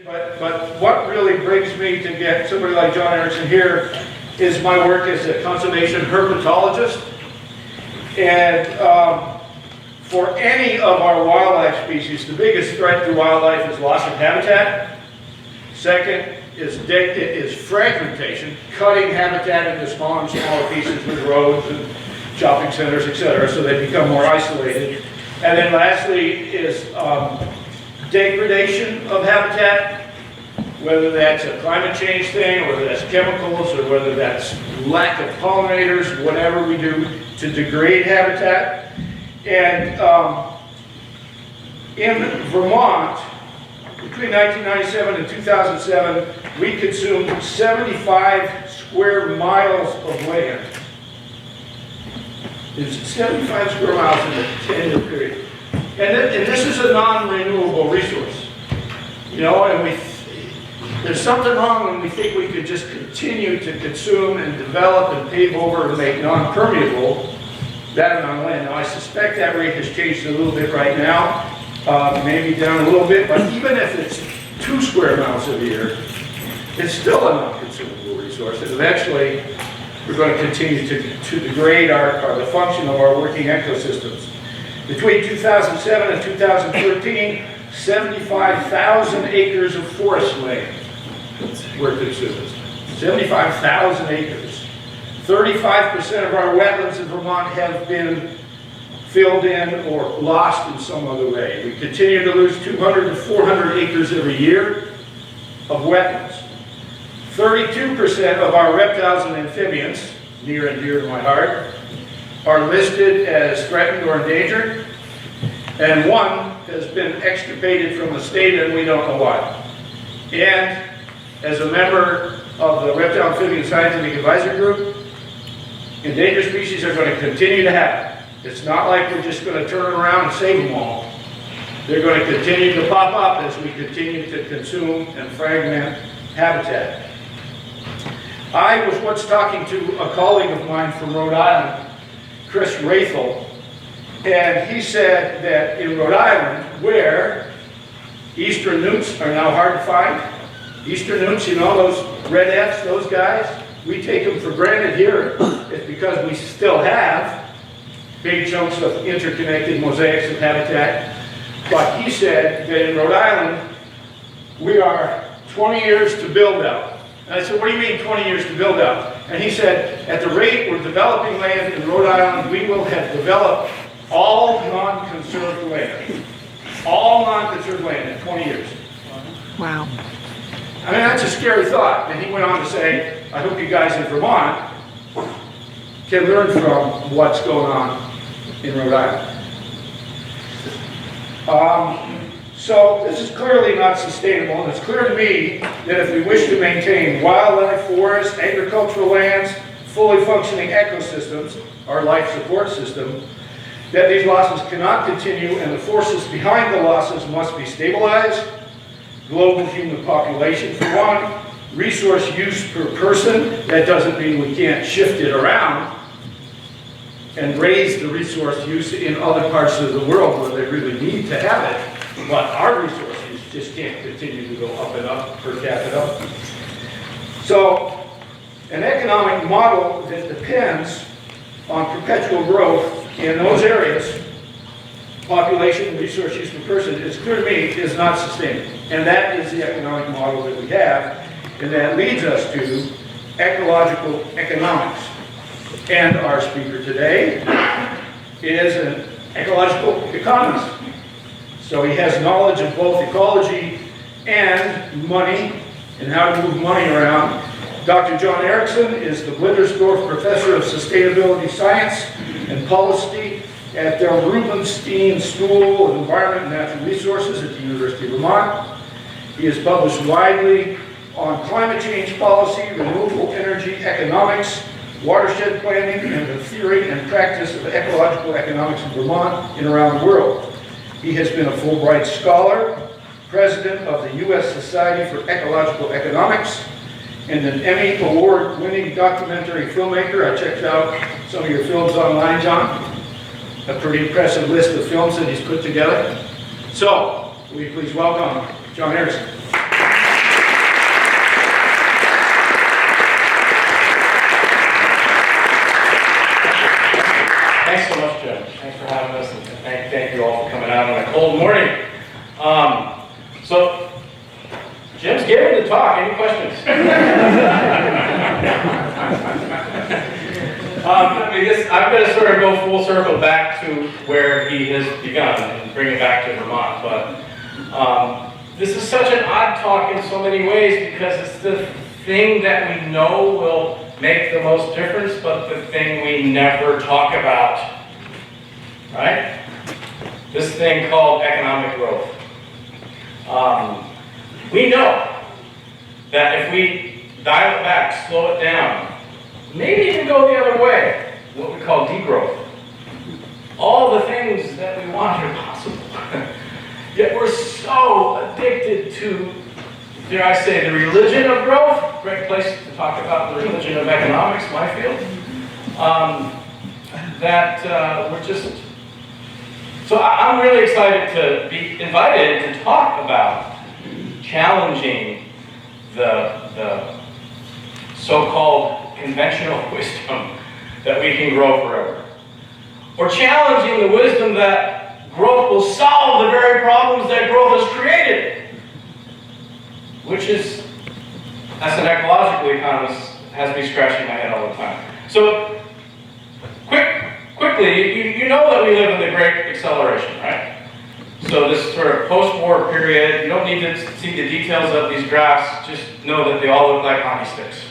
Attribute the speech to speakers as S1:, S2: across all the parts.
S1: But what really brings me to get somebody like Jon Erickson here is my work as a conservation herpetologist. And for any of our wildlife species, the biggest threat to wildlife is loss of habitat. Second is fragmentation, cutting habitat into smaller and smaller pieces with roads and shopping centers, etc., so they become more isolated. And then lastly is degradation of habitat, whether that's a climate change thing, or whether that's chemicals, or whether that's lack of pollinators, whatever we do to degrade habitat. And in Vermont, between 1997 and 2007, we consumed 75 square miles of land. It's 75 square miles in a 10-year period. And this is a non-renewable resource. You know, and there's something wrong when we think we could just continue to consume and develop and pave over and make non-permeable that amount of land. Now, I suspect that rate has changed a little bit right now, maybe down a little bit, but even if it's 2 square miles a year, it's still a non-consumable resource, and eventually we're going to continue to degrade the function of our working ecosystems. Between 2007 and 2013, 75,000 acres of forest land were consumed. 75,000 acres. 35% of our wetlands in Vermont have been filled in or lost in some other way. We continue to lose 200 to 400 acres every year of wetlands. 32% of our reptiles and amphibians, near and dear to my heart, are listed as threatened or endangered, and one has been extirpated from the state and we don't know why. And as a member of the Reptile Amphibian Scientific Advisory Group, endangered species are going to continue to happen. It's not like we're just going to turn around and save them all. They're going to continue to pop up as we continue to consume and fragment habitat. I was once talking to a colleague of mine from Rhode Island, Chris Rathel, and he said that in Rhode Island, where eastern newts are now hard to find, eastern newts, you know, those red F's, those guys, we take them for granted here. It's because we still have big chunks of interconnected mosaics of habitat. But he said that in Rhode Island, we are 20 years to build out. And I said, what do you mean 20 years to build out? And he said, at the rate we're developing land in Rhode Island, we will have developed all non-conserved land. All non-conserved land in 20 years.
S2: Wow.
S1: I mean, that's a scary thought. And he went on to say, I hope you guys in Vermont can learn from what's going on in Rhode Island. So this is clearly not sustainable, and it's clear to me that if we wish to maintain wildlife, forests, agricultural lands, fully functioning ecosystems, our life support system, that these losses cannot continue and the forces behind the losses must be stabilized. Global human population for one, resource use per person, that doesn't mean we can't shift it around and raise the resource use in other parts of the world where they really need to have it. But our resource use just can't continue to go up and up per capita. So, an economic model that depends on perpetual growth in those areas, population and resource use per person, it's clear to me, is not sustainable. And that is the economic model that we have, and that leads us to ecological economics. And our speaker today is an ecological economist. So he has knowledge of both ecology and money and how to move money around. Dr. Jon Erickson is the Blittersdorf Professor of Sustainability Science and Policy at the Rubenstein School of Environment and Natural Resources at the University of Vermont. He has published widely on climate change policy, renewable energy economics, watershed planning, and the theory and practice of ecological economics in Vermont and around the world. He has been a Fulbright Scholar, President of the U.S. Society for Ecological Economics, and an Emmy Award-winning documentary filmmaker. I checked out some of your films online, Jon. A pretty impressive list of films that he's put together. So, will you please welcome Jon Erickson.
S2: thank you all for coming out on a cold morning. So, Jim's giving the talk. Any questions? I guess I'm going to sort of go full circle back to where he has begun and bring it back to Vermont. But this is such an odd talk in so many ways because it's the thing that we know will make the most difference, but the thing we never talk about, right? This thing called economic growth. We know that if we dial it back, slow it down, maybe even go the other way, what we call degrowth. All the things that we want are possible. Yet we're so addicted to, dare I say, the religion of growth. Great place to talk about the religion of economics, my field. We're just... So I'm really excited to be invited to talk about challenging the so-called conventional wisdom that we can grow forever. Or challenging the wisdom that growth will solve the very problems that growth has created. Which is, as an ecological economist, has me scratching my head all the time. So, quickly, you know that we live in the Great Acceleration, right? So this sort of post-war period, you don't need to see the details of these graphs, just know that they all look like hockey sticks,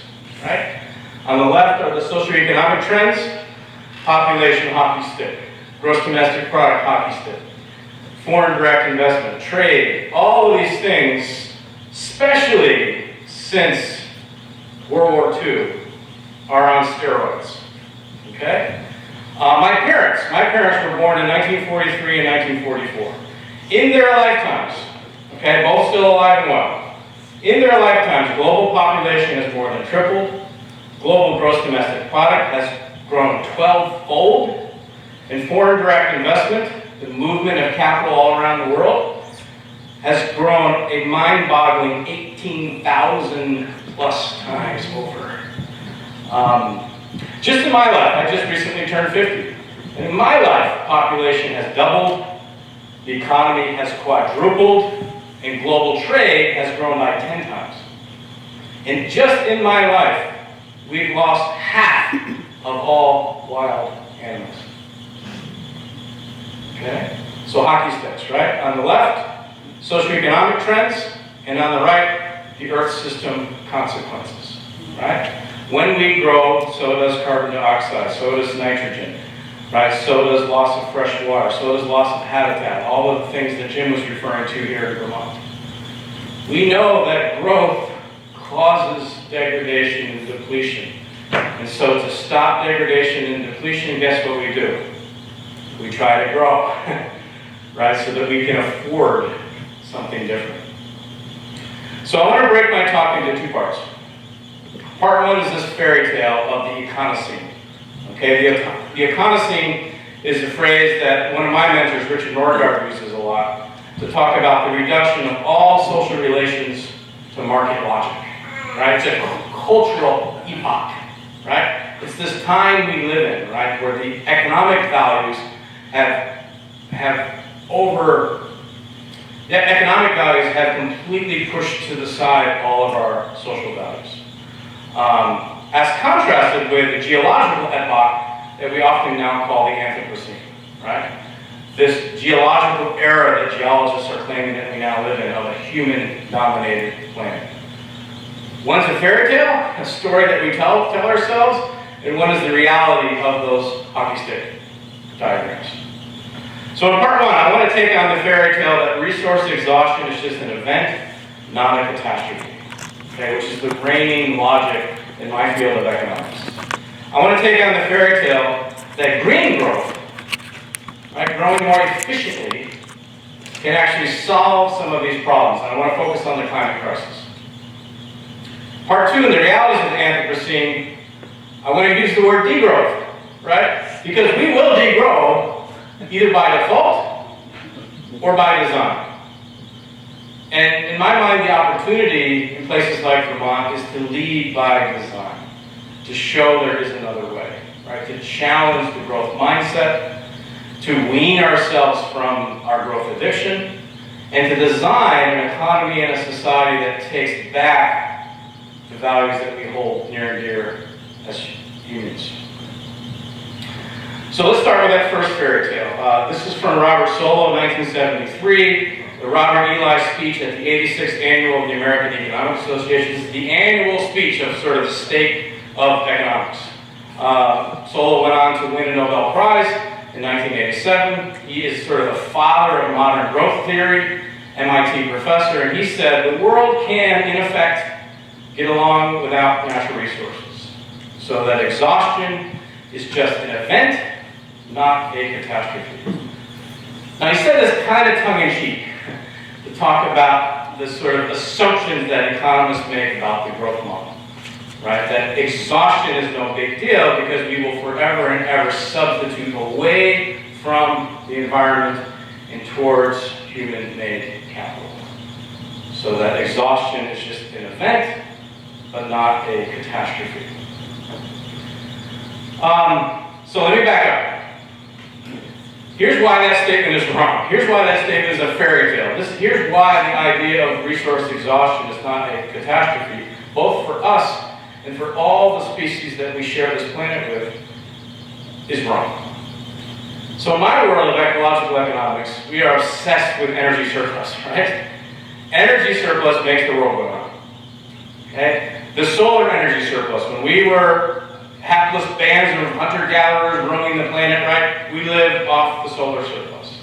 S2: right? On the left are the socioeconomic trends, population hockey stick, gross domestic product hockey stick, foreign direct investment, trade, all of these things, especially since World War II, are on steroids, okay? My parents were born in 1943 and 1944. In their lifetimes, okay, both still alive and well, in their lifetimes, global population has more than tripled, global gross domestic product has grown 12-fold, and foreign direct investment, the movement of capital all around the world, has grown a mind-boggling 18,000 plus times over. Just in my life, I just recently turned 50. And in my life, population has doubled, the economy has quadrupled, and global trade has grown by 10 times. And just in my life, we've lost half of all wild animals. Okay? So hockey sticks, right? On the left, socioeconomic trends, and on the right, the Earth system consequences, right? When we grow, so does carbon dioxide, so does nitrogen, right? So does loss of fresh water, so does loss of habitat, all of the things that Jim was referring to here in Vermont. We know that growth causes degradation and depletion. And so to stop degradation and depletion, guess what we do? We try to grow, right? So that we can afford something different. So I want to break my talk into two parts. Part one is this fairy tale of the econocene. Okay, the econocene is a phrase that one of my mentors, Richard Norgard, uses a lot to talk about the reduction of all social relations to market logic. Right? It's a cultural epoch. Right? It's this time we live in, right, where the economic values have completely pushed to the side all of our social values. As contrasted with the geological epoch that we often now call the Anthropocene, right? This geological era that geologists are claiming that we now live in of a human-dominated planet. One's a fairy tale, a story that we tell ourselves, and one is the reality of those hockey stick diagrams. So in part one, I want to take on the fairy tale that resource exhaustion is just an event, not a catastrophe, okay, which is the reigning logic in my field of economics. I want to take on the fairy tale that green growth, right, growing more efficiently, can actually solve some of these problems. And I want to focus on the climate crisis. Part two, in the realities of the Anthropocene, I want to use the word degrowth, right? Because we will degrow either by default or by design. And in my mind, the opportunity in places like Vermont is to lead by design, to show there is another way, right? To challenge the growth mindset, to wean ourselves from our growth addiction, and to design an economy and a society that takes back the values that we hold near and dear as humans. So let's start with that first fairy tale. This is from Robert Solow, 1973, the Robert Ely speech at the 86th annual of the American Economic Association. This is the annual speech of sort of the state of economics. Solow went on to win a Nobel Prize in 1987. He is sort of the father of modern growth theory, MIT professor, and he said, the world can, in effect, get along without natural resources. So that exhaustion is just an event, not a catastrophe. Now, he said this kind of tongue-in-cheek to talk about the sort of assumptions that economists make about the growth model, right? That exhaustion is no big deal because we will forever and ever substitute away from the environment and towards human-made capital. So that exhaustion is just an event, but not a catastrophe. So let me back up. Here's why that statement is wrong. Here's why that statement is a fairy tale. Here's why the idea of resource exhaustion is not a catastrophe, both for us and for all the species that we share this planet with, is wrong. So in my world of ecological economics, we are obsessed with energy surplus, right? Energy surplus makes the world go on. Okay? The solar energy surplus, when we were hapless bands of hunter-gatherers roaming the planet, right? We lived off the solar surplus.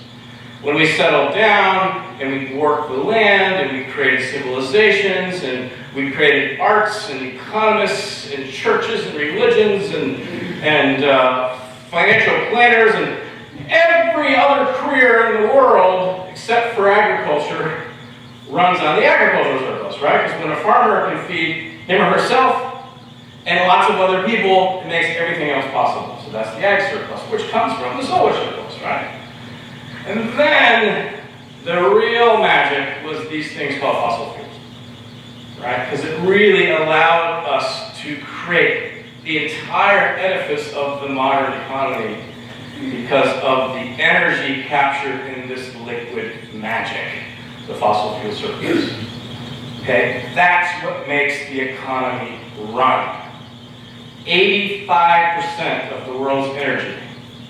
S2: When we settled down and we worked the land and we created civilizations and we created arts and economists and churches and religions and financial planners and every other career in the world except for agriculture runs on the agricultural surplus, right? Because when a farmer can feed him or herself and lots of other people, it makes everything else possible. So that's the ag surplus, which comes from the solar surplus, right? And then the real magic was these things called fossil fuels, right? Because it really allowed us to create the entire edifice of the modern economy because of the energy captured in this liquid magic, the fossil fuel surplus. Okay, that's what makes the economy run. 85% of the world's energy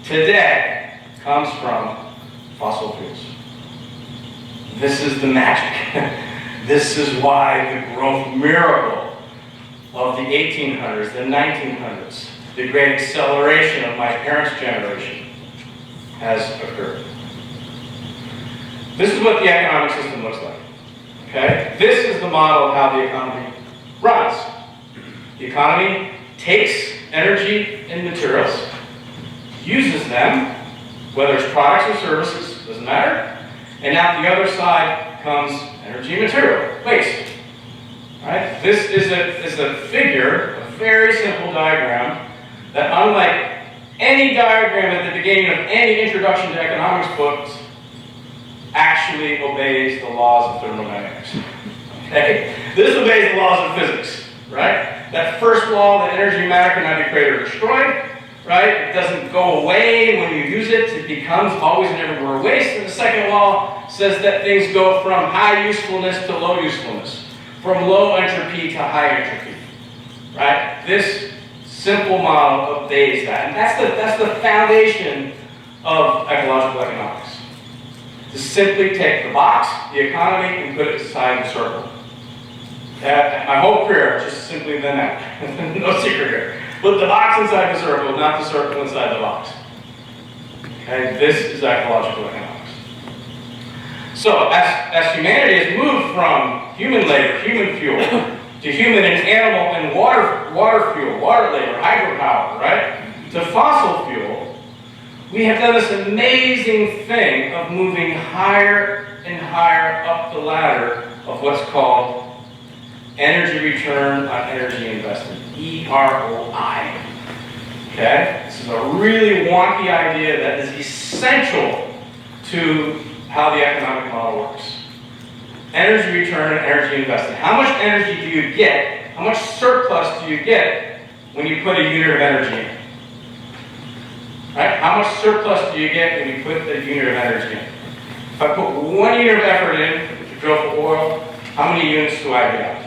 S2: today comes from fossil fuels. This is the magic. This is why the growth miracle of the 1800s, the 1900s, the great acceleration of my parents' generation has occurred. This is what the economic system looks like. Okay? This is the model of how the economy runs. The economy takes energy and materials, uses them, whether it's products or services, doesn't matter, and out the other side comes energy and material, waste. Right? This is a figure, a very simple diagram, that unlike any diagram at the beginning of any introduction to economics books, actually obeys the laws of thermodynamics. Okay? This obeys the laws of physics, right? That first law that energy and matter cannot be created or destroyed, right? It doesn't go away when you use it. It becomes always and everywhere waste. And the second law says that things go from high usefulness to low usefulness, from low entropy to high entropy, right? This simple model obeys that. And that's the foundation of ecological economics. To simply take the box, the economy, and put it inside the circle. My whole career, just simply been that. No secret here. Put the box inside the circle, not the circle inside the box. Okay, this is ecological economics. So, as humanity has moved from human labor, human fuel, to human and animal and water fuel, water labor, hydropower, right, to fossil fuel, we have done this amazing thing of moving higher and higher up the ladder of what's called energy return on energy investment, EROI. Okay? This is a really wonky idea that is essential to how the economic model works. Energy return on energy investment. How much energy do you get? How much surplus do you get when you put a unit of energy in? Right? How much surplus do you get when you put a unit of energy in? If I put 1 unit of effort in to drill for oil, how many units do I get out?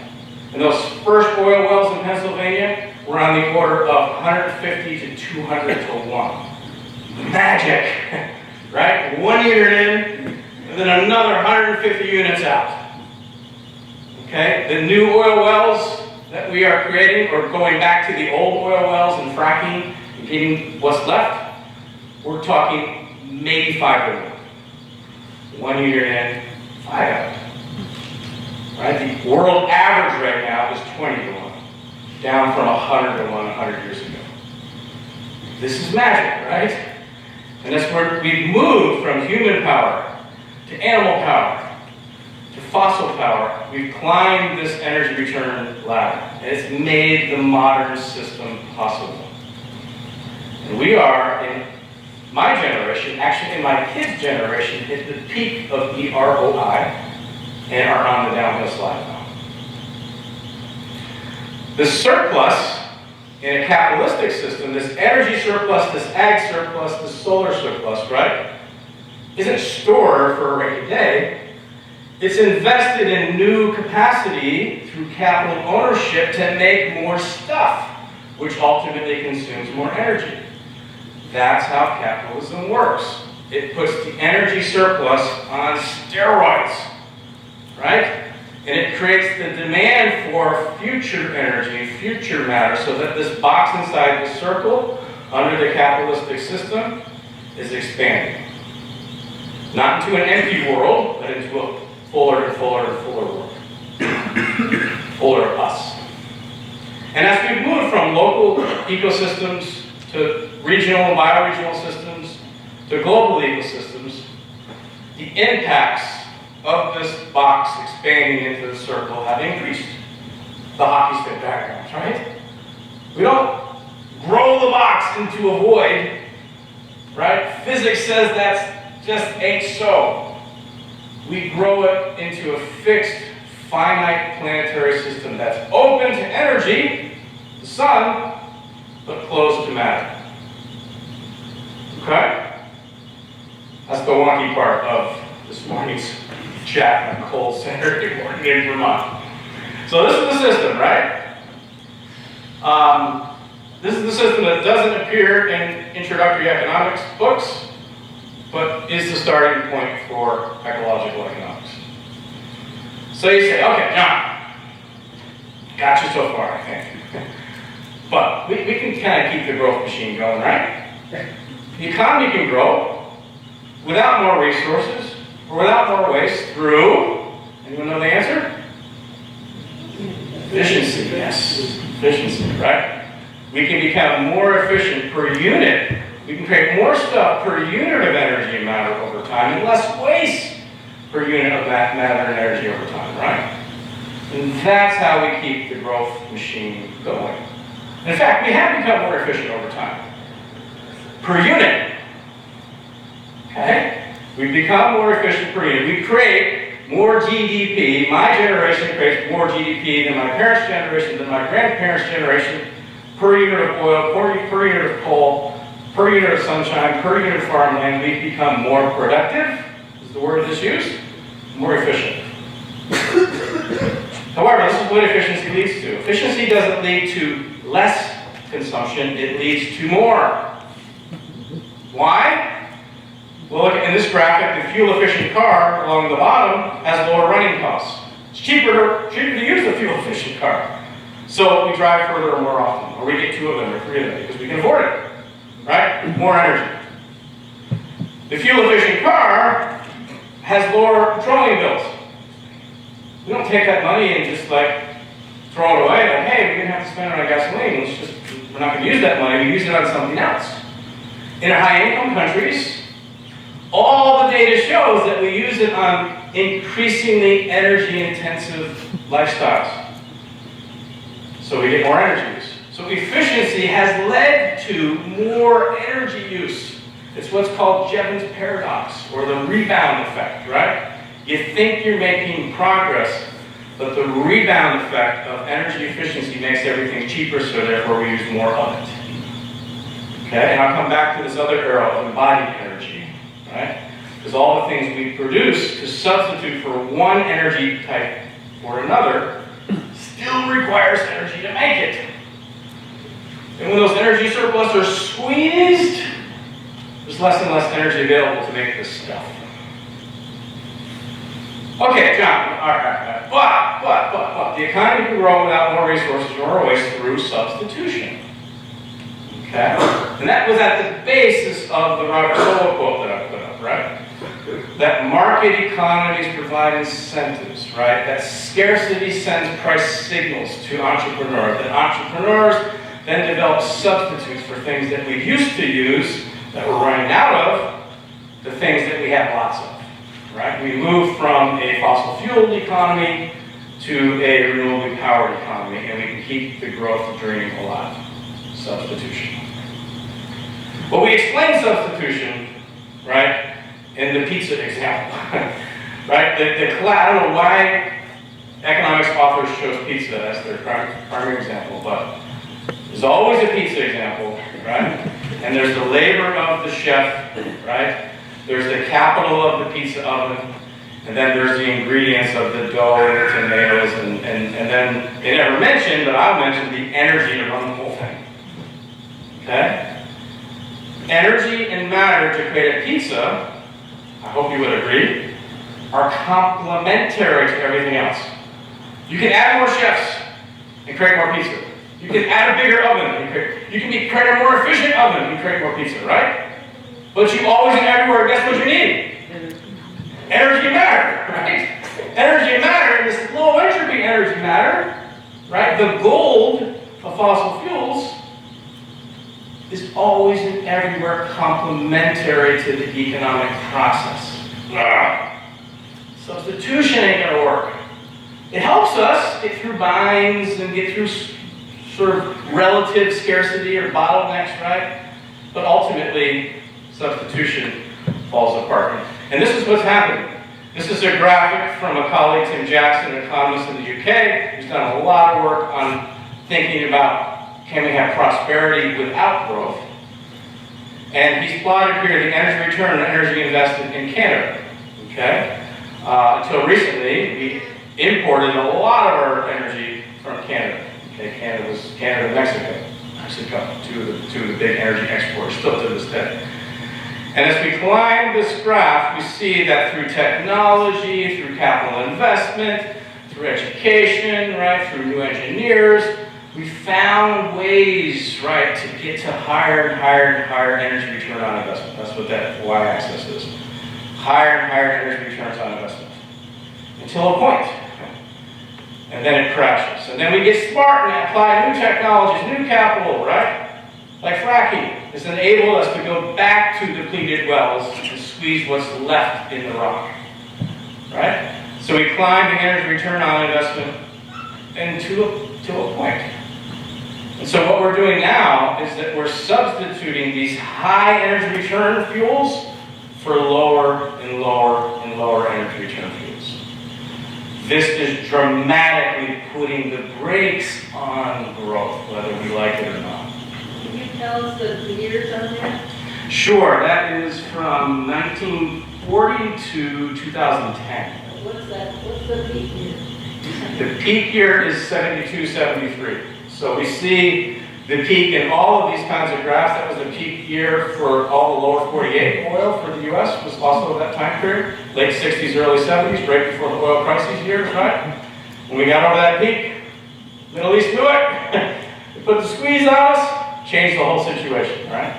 S2: And those first oil wells in Pennsylvania were on the order of 150 to 200 to 1. Magic, right? 1 unit in, and then another 150 units out. Okay? The new oil wells that we are creating, or going back to the old oil wells and fracking and getting what's left, we're talking maybe 5 to 1. 1 unit in, 5 out. Right? The world average right now is 20 to 1, down from 100 to 1 100 years ago. This is magic, right? And that's where we've moved from human power to animal power to fossil power. We've climbed this energy return ladder. And it's made the modern system possible. And we are, in my generation, actually in my kids' generation, hit the peak of EROI and are on the downhill slide now. The surplus in a capitalistic system, this energy surplus, this ag surplus, this solar surplus, right, isn't stored for a rainy day. It's invested in new capacity through capital ownership to make more stuff, which ultimately consumes more energy. That's how capitalism works. It puts the energy surplus on steroids, right? And it creates the demand for future energy, future matter, so that this box inside the circle, under the capitalistic system, is expanding. Not into an empty world, but into a fuller and fuller and fuller world. Fuller of us. And as we've moved from local ecosystems to regional and bioregional systems to global ecosystems, the impacts of this box expanding into the circle have increased. The hockey stick diagrams, right? We don't grow the box into a void, right? Physics says that's just ain't so. We grow it into a fixed, finite planetary system that's open to energy, the sun, but closed to matter. Okay? That's the wonky part of this morning's chat on a cold Saturday morning in Vermont. So this is the system, right? This is the system that doesn't appear in introductory economics books, but is the starting point for ecological economics. So you say, okay, John, got you so far, I think. But we can kind of keep the growth machine going, right? The economy can grow without more resources, or without more waste, through, anyone know the answer? Efficiency, yes. Efficiency, right? We can become more efficient per unit. We can create more stuff per unit of energy and matter over time, and less waste per unit of that matter and energy over time, right? And that's how we keep the growth machine going. In fact, we have become more efficient over time. Per unit. Okay? We've become more efficient per unit. We create more GDP. My generation creates more GDP than my parents' generation, than my grandparents' generation, per unit of oil, per unit of coal, per unit of sunshine, per unit of farmland. We've become more productive, is the word that's used, more efficient. However, this is what efficiency leads to. Efficiency doesn't lead to less consumption, it leads to more. Why? Well, look in this graphic, the fuel-efficient car along the bottom has lower running costs. It's cheaper to use the fuel-efficient car. So we drive further or more often, or we get 2 of them or 3 of them because we can afford it, right? More energy. The fuel-efficient car has lower petroleum bills. We don't take that money and just like throw it away, like, hey, we didn't have to spend it on gasoline. We're not going to use that money, we use it on something else. In high-income countries, all the data shows that we use it on increasingly energy-intensive lifestyles. So we get more energy use. So efficiency has led to more energy use. It's what's called Jevons paradox, or the rebound effect, right? You think you're making progress, but the rebound effect of energy efficiency makes everything cheaper, so therefore we use more of it. Okay, and I'll come back to this other arrow of embodied energy, right? Because all the things we produce to substitute for one energy type or another still requires energy to make it. And when those energy surplus are squeezed, there's less and less energy available to make this stuff. Okay, John, all right. But, the economy can grow without more resources or waste through substitution. Okay? And that was at the basis of the Robert Solow quote that I put up, right? That market economies provide incentives, right? That scarcity sends price signals to entrepreneurs. That entrepreneurs then develop substitutes for things that we used to use that we're running out of to things that we have lots of, right? We move from a fossil fueled economy to a renewably powered economy, and we can keep the growth dream alive. Substitution. Well, we explain substitution, right, in the pizza example, right? I don't know why economics authors chose pizza as their primary example, but there's always a pizza example, right? And there's the labor of the chef, right? There's the capital of the pizza oven, and then there's the ingredients of the dough and the tomatoes, and then they never mention, but I'll mention the energy to run the whole thing. Okay? Energy and matter to create a pizza, I hope you would agree, are complementary to everything else. You can add more chefs and create more pizza. You can add a bigger oven and create a more efficient oven and create more pizza, right? But you always and everywhere, guess what you need? Energy and matter, right? Energy and matter, and this low entropy energy matter, right? The gold of fossil fuels is always and everywhere complementary to the economic process. Substitution ain't gonna work. It helps us get through binds and get through sort of relative scarcity or bottlenecks, right? But ultimately, substitution falls apart. And this is what's happening. This is a graphic from a colleague, Tim Jackson, an economist in the UK, who's done a lot of work on thinking about, can we have prosperity without growth? And he's plotted here the energy return and energy invested in Canada. Okay? Until recently, we imported a lot of our energy from Canada. Okay? Canada and Mexico, two of the big energy exporters, still to this day. And as we climb this graph, we see that through technology, through capital investment, through education, right, through new engineers, we found ways, right, to get to higher and higher and higher energy return on investment. That's what that y-axis is. Higher and higher energy returns on investment. Until a point. And then it crashes. And then we get smart and apply new technologies, new capital, right? Like fracking has enabled us to go back to depleted wells and squeeze what's left in the rock. Right? So we climb the energy return on investment and to a point. And so what we're doing now is that we're substituting these high energy return fuels for lower and lower and lower energy return fuels. This is dramatically putting the brakes on growth, whether we like it or not.
S3: Can you tell us the years on that?
S2: Sure, that is from 1940 to 2010.
S3: What's the peak year?
S2: The peak year is 72, 73. So we see the peak in all of these kinds of graphs. That was the peak year for all the lower 48 oil for the US, was also that time period. Late 60s, early 70s, right before the oil crisis years, right? When we got over that peak, Middle East knew it. They put the squeeze on us, changed the whole situation, right?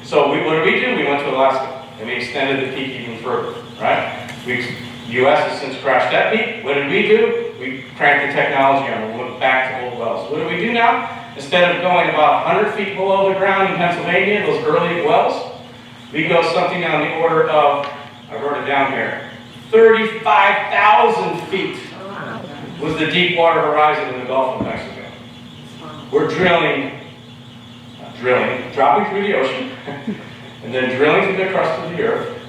S2: So what did we do? We went to Alaska, and we extended the peak even further, right? The US has since crashed that peak. What did we do? We cranked the technology on and went back to old wells. What do we do now? Instead of going about 100 feet below the ground in Pennsylvania, those early wells, we go something on the order of, I wrote it down here, 35,000 feet was the deep water horizon in the Gulf of Mexico. We're dropping through the ocean, and then drilling through the crust of the earth.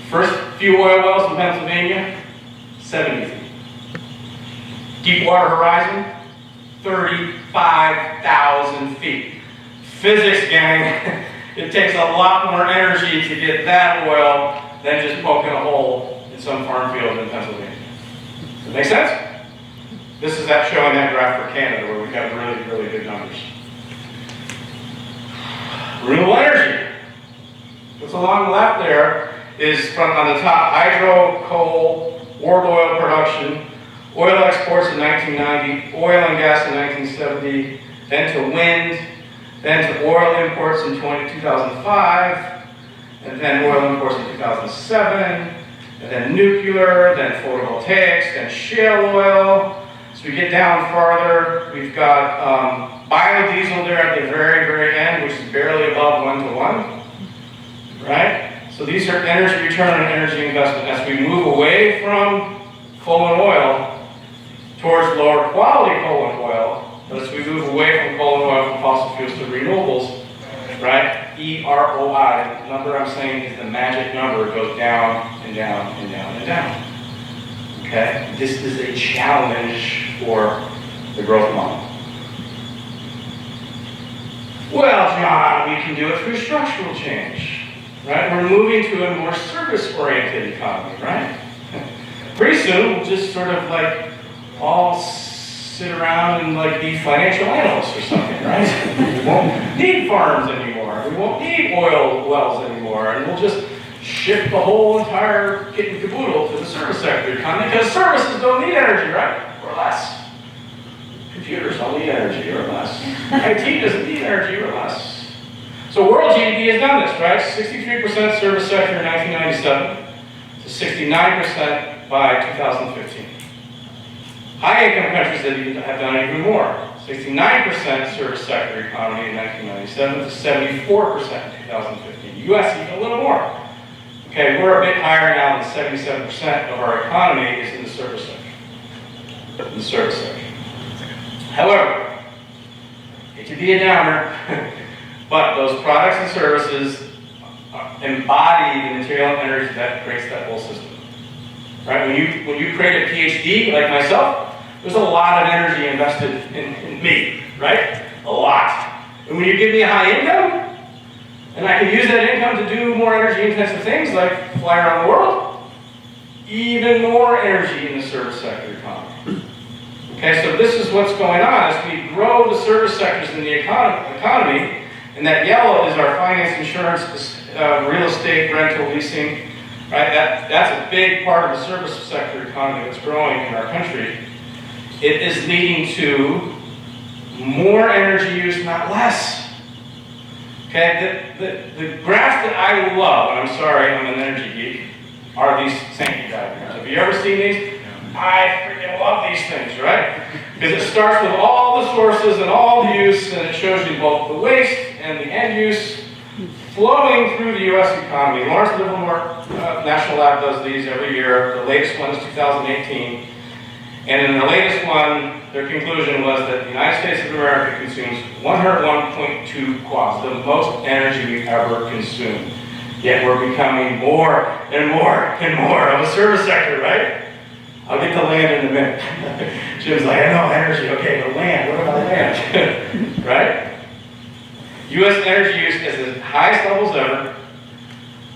S2: First few oil wells in Pennsylvania, 70 feet. Deep water horizon, 35,000 feet. Physics, gang. It takes a lot more energy to get that oil than just poking a hole in some farm field in Pennsylvania. Does that make sense? This is that showing that graph for Canada where we've got really, really good numbers. Renewable energy. What's along the left there is from on the top, hydro, coal, world oil production, oil exports in 1990, oil and gas in 1970, then to wind, then to oil imports in 2005, and then oil imports in 2007, and then nuclear, then photovoltaics, then shale oil. So we get down farther, we've got biodiesel there at the very, very end, which is barely above 1 to 1, right? So these are energy return on energy investment. As we move away from coal and oil towards lower quality coal and oil, as we move away from coal and oil from fossil fuels to renewables, right? EROI, the number I'm saying is the magic number. It goes down and down and down and down. Okay? This is a challenge for the growth model. Well, John, we can do it through structural change. Right? We're moving to a more service-oriented economy, right? Pretty soon, we'll just sort of like all sit around and like be financial analysts or something, right? We won't need farms anymore. We won't need oil wells anymore. And we'll just shift the whole entire kit and caboodle to the service sector economy because services don't need energy, right? Or less. Computers don't need energy or less. IT doesn't need energy or less. So world GDP has done this, right? 63% service sector in 1997 to 69% by 2015. High-income countries have done even more. 69% service sector economy in 1997 to 74% in 2015. U.S. even a little more. Okay, we're a bit higher now than 77% of our economy is in the service sector. In the service sector. However, hate to be a downer, but those products and services embody the material and energy that creates that whole system. Right? When you create a PhD like myself, there's a lot of energy invested in me, right? A lot. And when you give me a high income, and I can use that income to do more energy intensive things like fly around the world, even more energy in the service sector economy. Okay, so this is what's going on as we grow the service sectors in the economy. And that yellow is our finance, insurance, real estate, rental, leasing, right? That's a big part of the service sector economy that's growing in our country. It is leading to more energy use, not less. Okay, the graph that I love, and I'm sorry, I'm an energy geek, are these Sankey diagrams. Have you ever seen these? I freaking love these things, right? Because it starts with all the sources and all the use, and it shows you both the waste and the end use flowing through the U.S. economy. Lawrence Livermore National Lab does these every year. The latest one is 2018. And in the latest one, their conclusion was that the United States of America consumes 101.2 quads, the most energy we've ever consumed. Yet we're becoming more and more and more of a service sector, right? I'll get to land in a minute. Jim's like, I know energy, okay, but land, what about land? Right? U.S. energy use is the highest levels ever.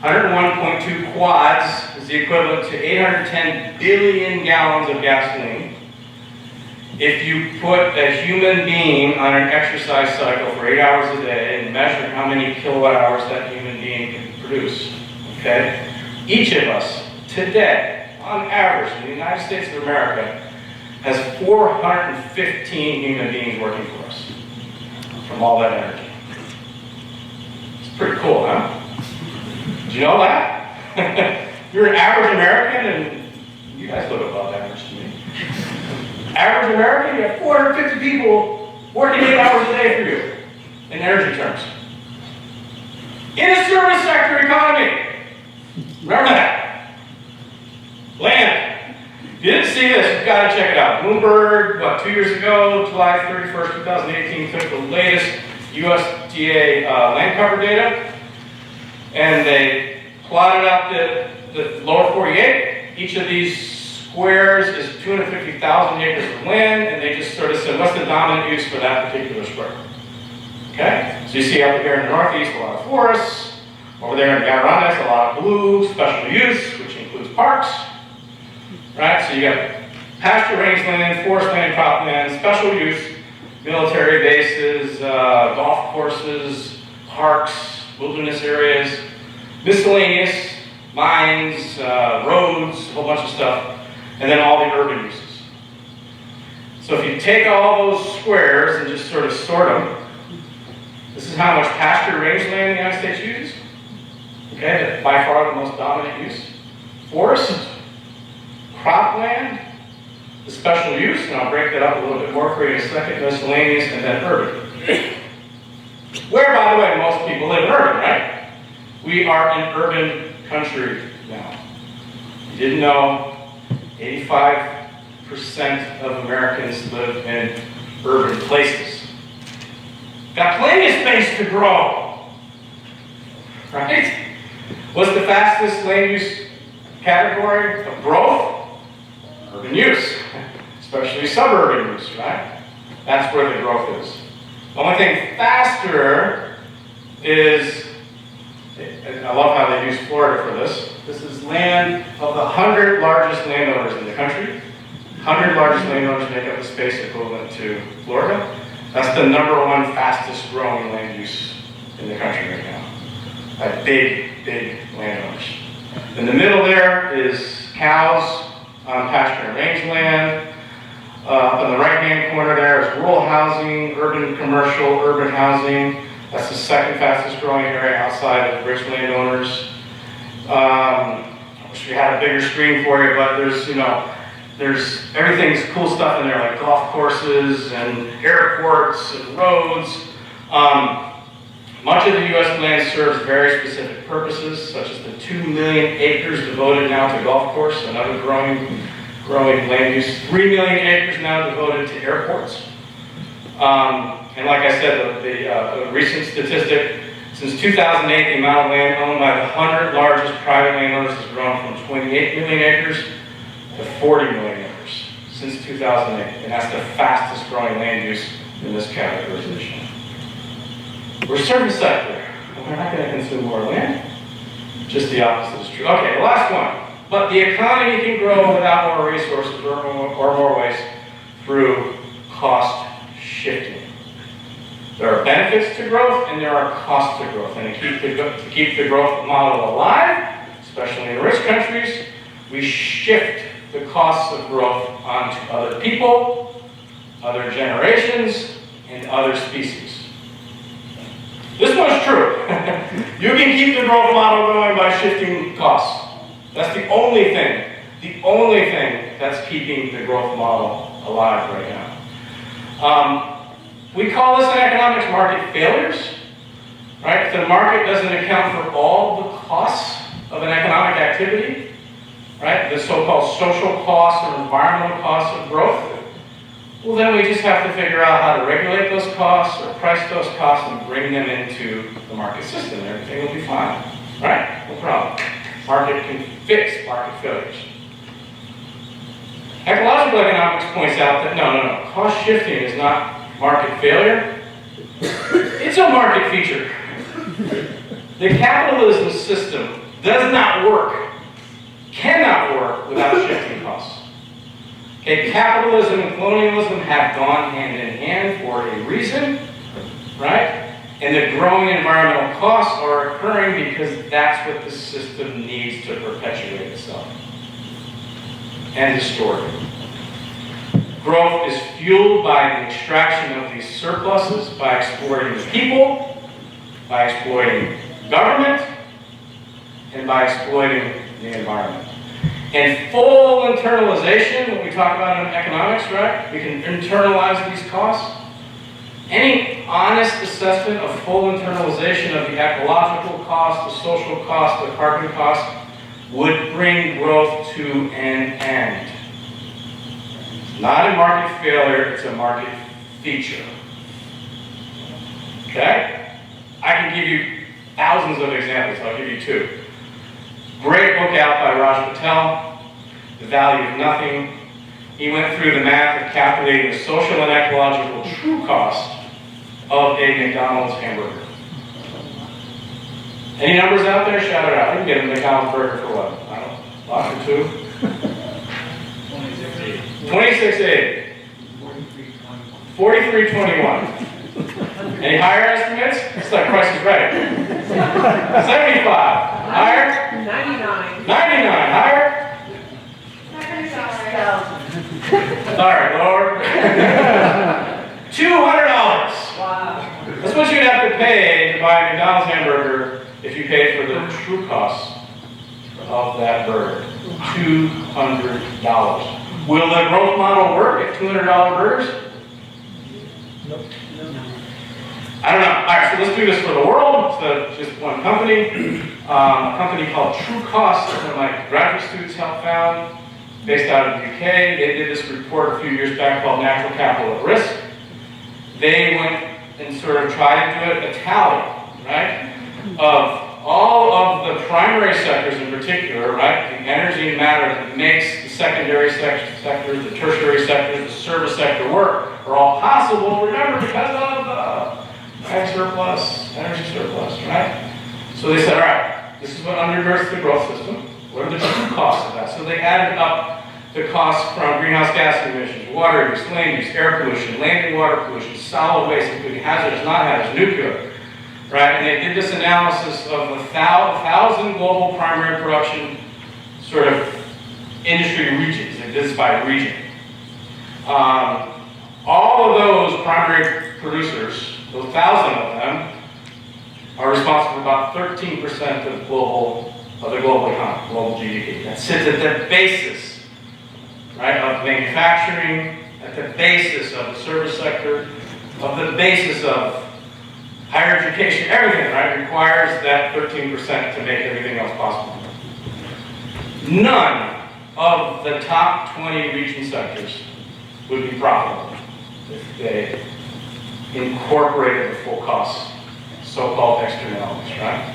S2: 101.2 quads is the equivalent to 810 billion gallons of gasoline. If you put a human being on an exercise cycle for 8 hours a day and measure how many kilowatt hours that human being can produce, okay? Each of us today, on average, in the United States of America, has 415 human beings working for us from all that energy. It's pretty cool, huh? Did you know that? You're an average American, and you guys look above average to me. Average American, you have 450 people working 8 hours a day for you in energy terms. In a service sector economy. Remember that. Land. If you didn't see this, you've got to check it out. Bloomberg, 2 years ago, July 31st, 2018, took the latest USDA land cover data, and they plotted out the lower 48. Each of these squares is 250,000 acres of land, and they just sort of said, what's the dominant use for that particular square? Okay? So you see up here in the northeast a lot of forests. Over there in the Adirondacks, a lot of blue, special use, which includes parks. Right? So you got pasture rangeland, forest land, cropland, special use, military bases, golf courses, parks, wilderness areas, miscellaneous, mines, roads, a whole bunch of stuff, and then all the urban uses. So if you take all those squares and just sort of sort them, this is how much pasture rangeland the United States uses. Okay, by far the most dominant use. Forest, cropland, the special use, and I'll break that up a little bit more for you in a second, miscellaneous, and then urban. Where, by the way, most people live in urban, right? We are an urban country now. You didn't know 85% of Americans live in urban places. Got plenty of space to grow, right? What's the fastest land use category of growth? Urban use, especially suburban use, right? That's where the growth is. The only thing faster is, and I love how they use Florida for this. This is land of the 100 largest landowners in the country. 100 largest landowners make up the space equivalent to Florida. That's the #1 fastest growing land use in the country right now. By big, big landowners. In the middle there is cows on pasture and rangeland. On the right-hand corner there is rural housing, urban commercial, urban housing. That's the second fastest growing area outside of rich landowners. I wish we had a bigger screen for you, but there's everything's cool stuff in there, like golf courses and airports and roads. Much of the U.S. land serves very specific purposes, such as the 2 million acres devoted now to golf course, another growing land use. 3 million acres now devoted to airports. And like I said, the recent statistic, since 2008, the amount of land owned by the 100 largest private landowners has grown from 28 million acres to 40 million acres since 2008. And that's the fastest growing land use in this categorization. We're service sector. We're not going to consume more land. Just the opposite is true. Okay, the last one. But the economy can grow without more resources or more waste through cost shifting. There are benefits to growth and there are costs to growth. And to keep the growth model alive, especially in rich countries, we shift the costs of growth onto other people, other generations, and other species. This one's true. You can keep the growth model going by shifting costs. That's the only thing that's keeping the growth model alive right now. We call this in economics market failures, right? If the market doesn't account for all the costs of an economic activity, right? The so-called social costs or environmental costs of growth, well, then we just have to figure out how to regulate those costs or price those costs and bring them into the market system. Everything will be fine, right? No problem. Market can fix market failures. Ecological economics points out that no. Cost shifting is not market failure. It's a market feature. The capitalism system does not work, cannot work without shifting costs. Okay, capitalism and colonialism have gone hand in hand for a reason, right? And the growing environmental costs are occurring because that's what the system needs to perpetuate itself and distort it. Growth is fueled by the extraction of these surpluses, by exploiting the people, by exploiting government, and by exploiting the environment. And full internalization, what we talk about in economics, right? We can internalize these costs. Any honest assessment of full internalization of the ecological cost, the social cost, the carbon cost, would bring growth to an end. It's not a market failure, it's a market feature. Okay? I can give you thousands of examples, I'll give you two. Great book out by Raj Patel, The Value of Nothing. He went through the math of calculating the social and ecological true cost of a McDonald's hamburger? Any numbers out there? Shout it out. You can get a McDonald's burger for what? I don't know, $1 or $2? $26.80. $43.21. Any higher estimates? It's like Price is Right. 75. Higher?
S3: 99.
S2: 99. Higher? All right, lower. $200.
S3: Wow.
S2: That's what you'd have to pay to buy a McDonald's hamburger if you paid for the true cost of that burger. $200. Will the growth model work at $200 burgers?
S1: Nope.
S2: I don't know. All right, so let's do this for the world. So just one company. A company called True Cost, that one of my graduate students helped found, based out of the UK. They did this report a few years back called Natural Capital at Risk. They went and sort of tried to do a tally, right, of all of the primary sectors in particular, right, the energy and matter that makes the secondary sectors, the tertiary sectors, the service sector work, are all possible, remember, because of ag surplus, energy surplus, right? So they said, all right, this is what undergirds the growth system. What are the true costs of that? So they added up the costs from greenhouse gas emissions, water use, land use, air pollution, land and water pollution, solid waste, including hazardous, not hazardous, nuclear, right? And they did this analysis of 1,000 global primary production sort of industry regions. They did this by region. All of those primary producers, those 1,000 of them, are responsible for about 13% of the global economy, global GDP. That sits at the basis, right, of manufacturing, at the basis of the service sector, of the basis of higher education, everything, right, requires that 13% to make everything else possible. None of the top 20 region sectors would be profitable if they incorporated the full costs, so-called externalities, right?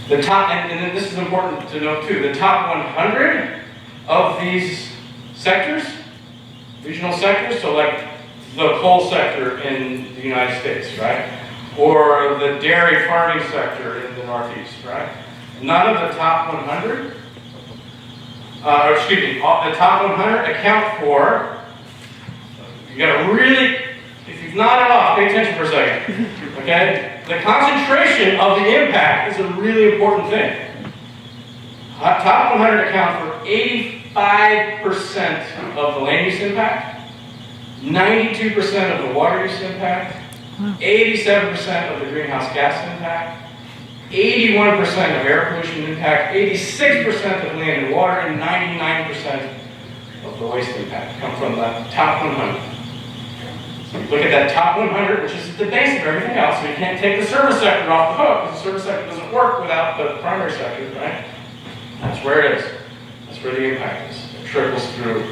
S2: The top, and then this is important to note too, the top 100 of these sectors, regional sectors, so like the coal sector in the United States, right? Or the dairy farming sector in the Northeast, right? None of the top 100, the top 100 account for, you gotta really, if you've nodded off, pay attention for a second, okay? The concentration of the impact is a really important thing. Top 100 account for 85% of the land use impact, 92% of the water use impact, 87% of the greenhouse gas impact, 81% of air pollution impact, 86% of land and water, and 99% of the waste impact come from the top 100. Look at that top 100, which is the base of everything else, so you can't take the service sector off the hook, because the service sector doesn't work without the primary sector, right? That's where it is. That's where the impact is. It trickles through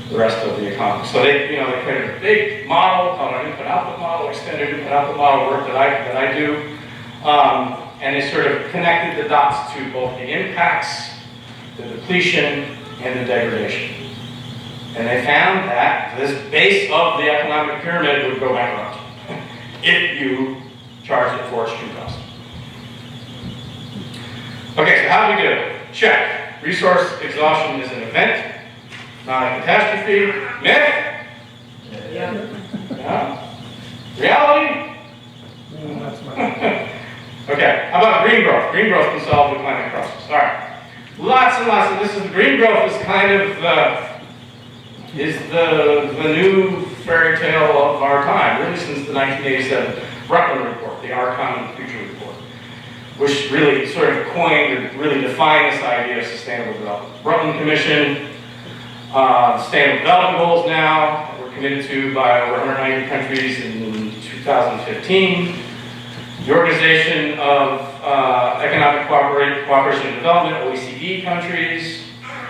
S2: the rest of the economy. So they created a big model called an input-output model, extended input-output model work that I do, and they sort of connected the dots to both the impacts, the depletion, and the degradation. And they found that this base of the economic pyramid would go bankrupt if you charge it for its true cost. Okay, so how do we do it? Check. Resource exhaustion is an event, not a catastrophe. Myth? Yeah. Reality? Okay, how about green growth? Green growth can solve the climate crisis. All right. Lots and lots of this. Green growth is kind of the new fairy tale of our time, really since the 1987 Rutland Report, the Our Common Future Report, which really sort of coined or really defined this idea of sustainable development. Rutland Commission, Sustainable Development Goals now, that we're committed to by over 190 countries in 2015. The Organization of Economic Cooperation and Development, OECD countries,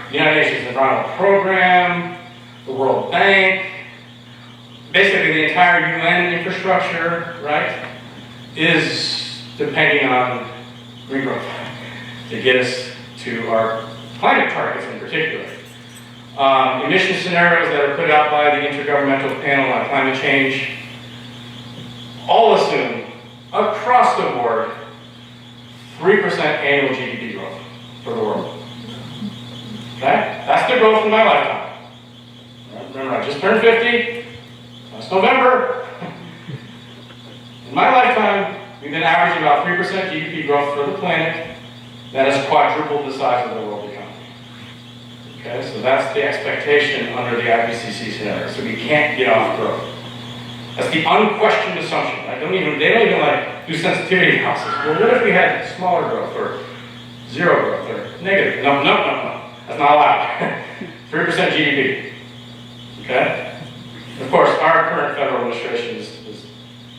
S2: the United Nations Environmental Program, the World Bank, basically the entire UN infrastructure, right, is depending on green growth to get us to our climate targets in particular. Emission scenarios that are put out by the Intergovernmental Panel on Climate Change all assume, across the board, 3% annual GDP growth for the world. Okay? That's the growth in my lifetime. Remember, I just turned 50. Last November. In my lifetime, we've been averaging about 3% GDP growth for the planet. That has quadrupled the size of the world economy. Okay, so that's the expectation under the IPCC scenario. So we can't get off growth. That's the unquestioned assumption. Right? They don't even like do sensitivity analysis. Well, what if we had smaller growth or zero growth or negative? No. That's not allowed. 3% GDP. Okay? Of course, our current federal administration is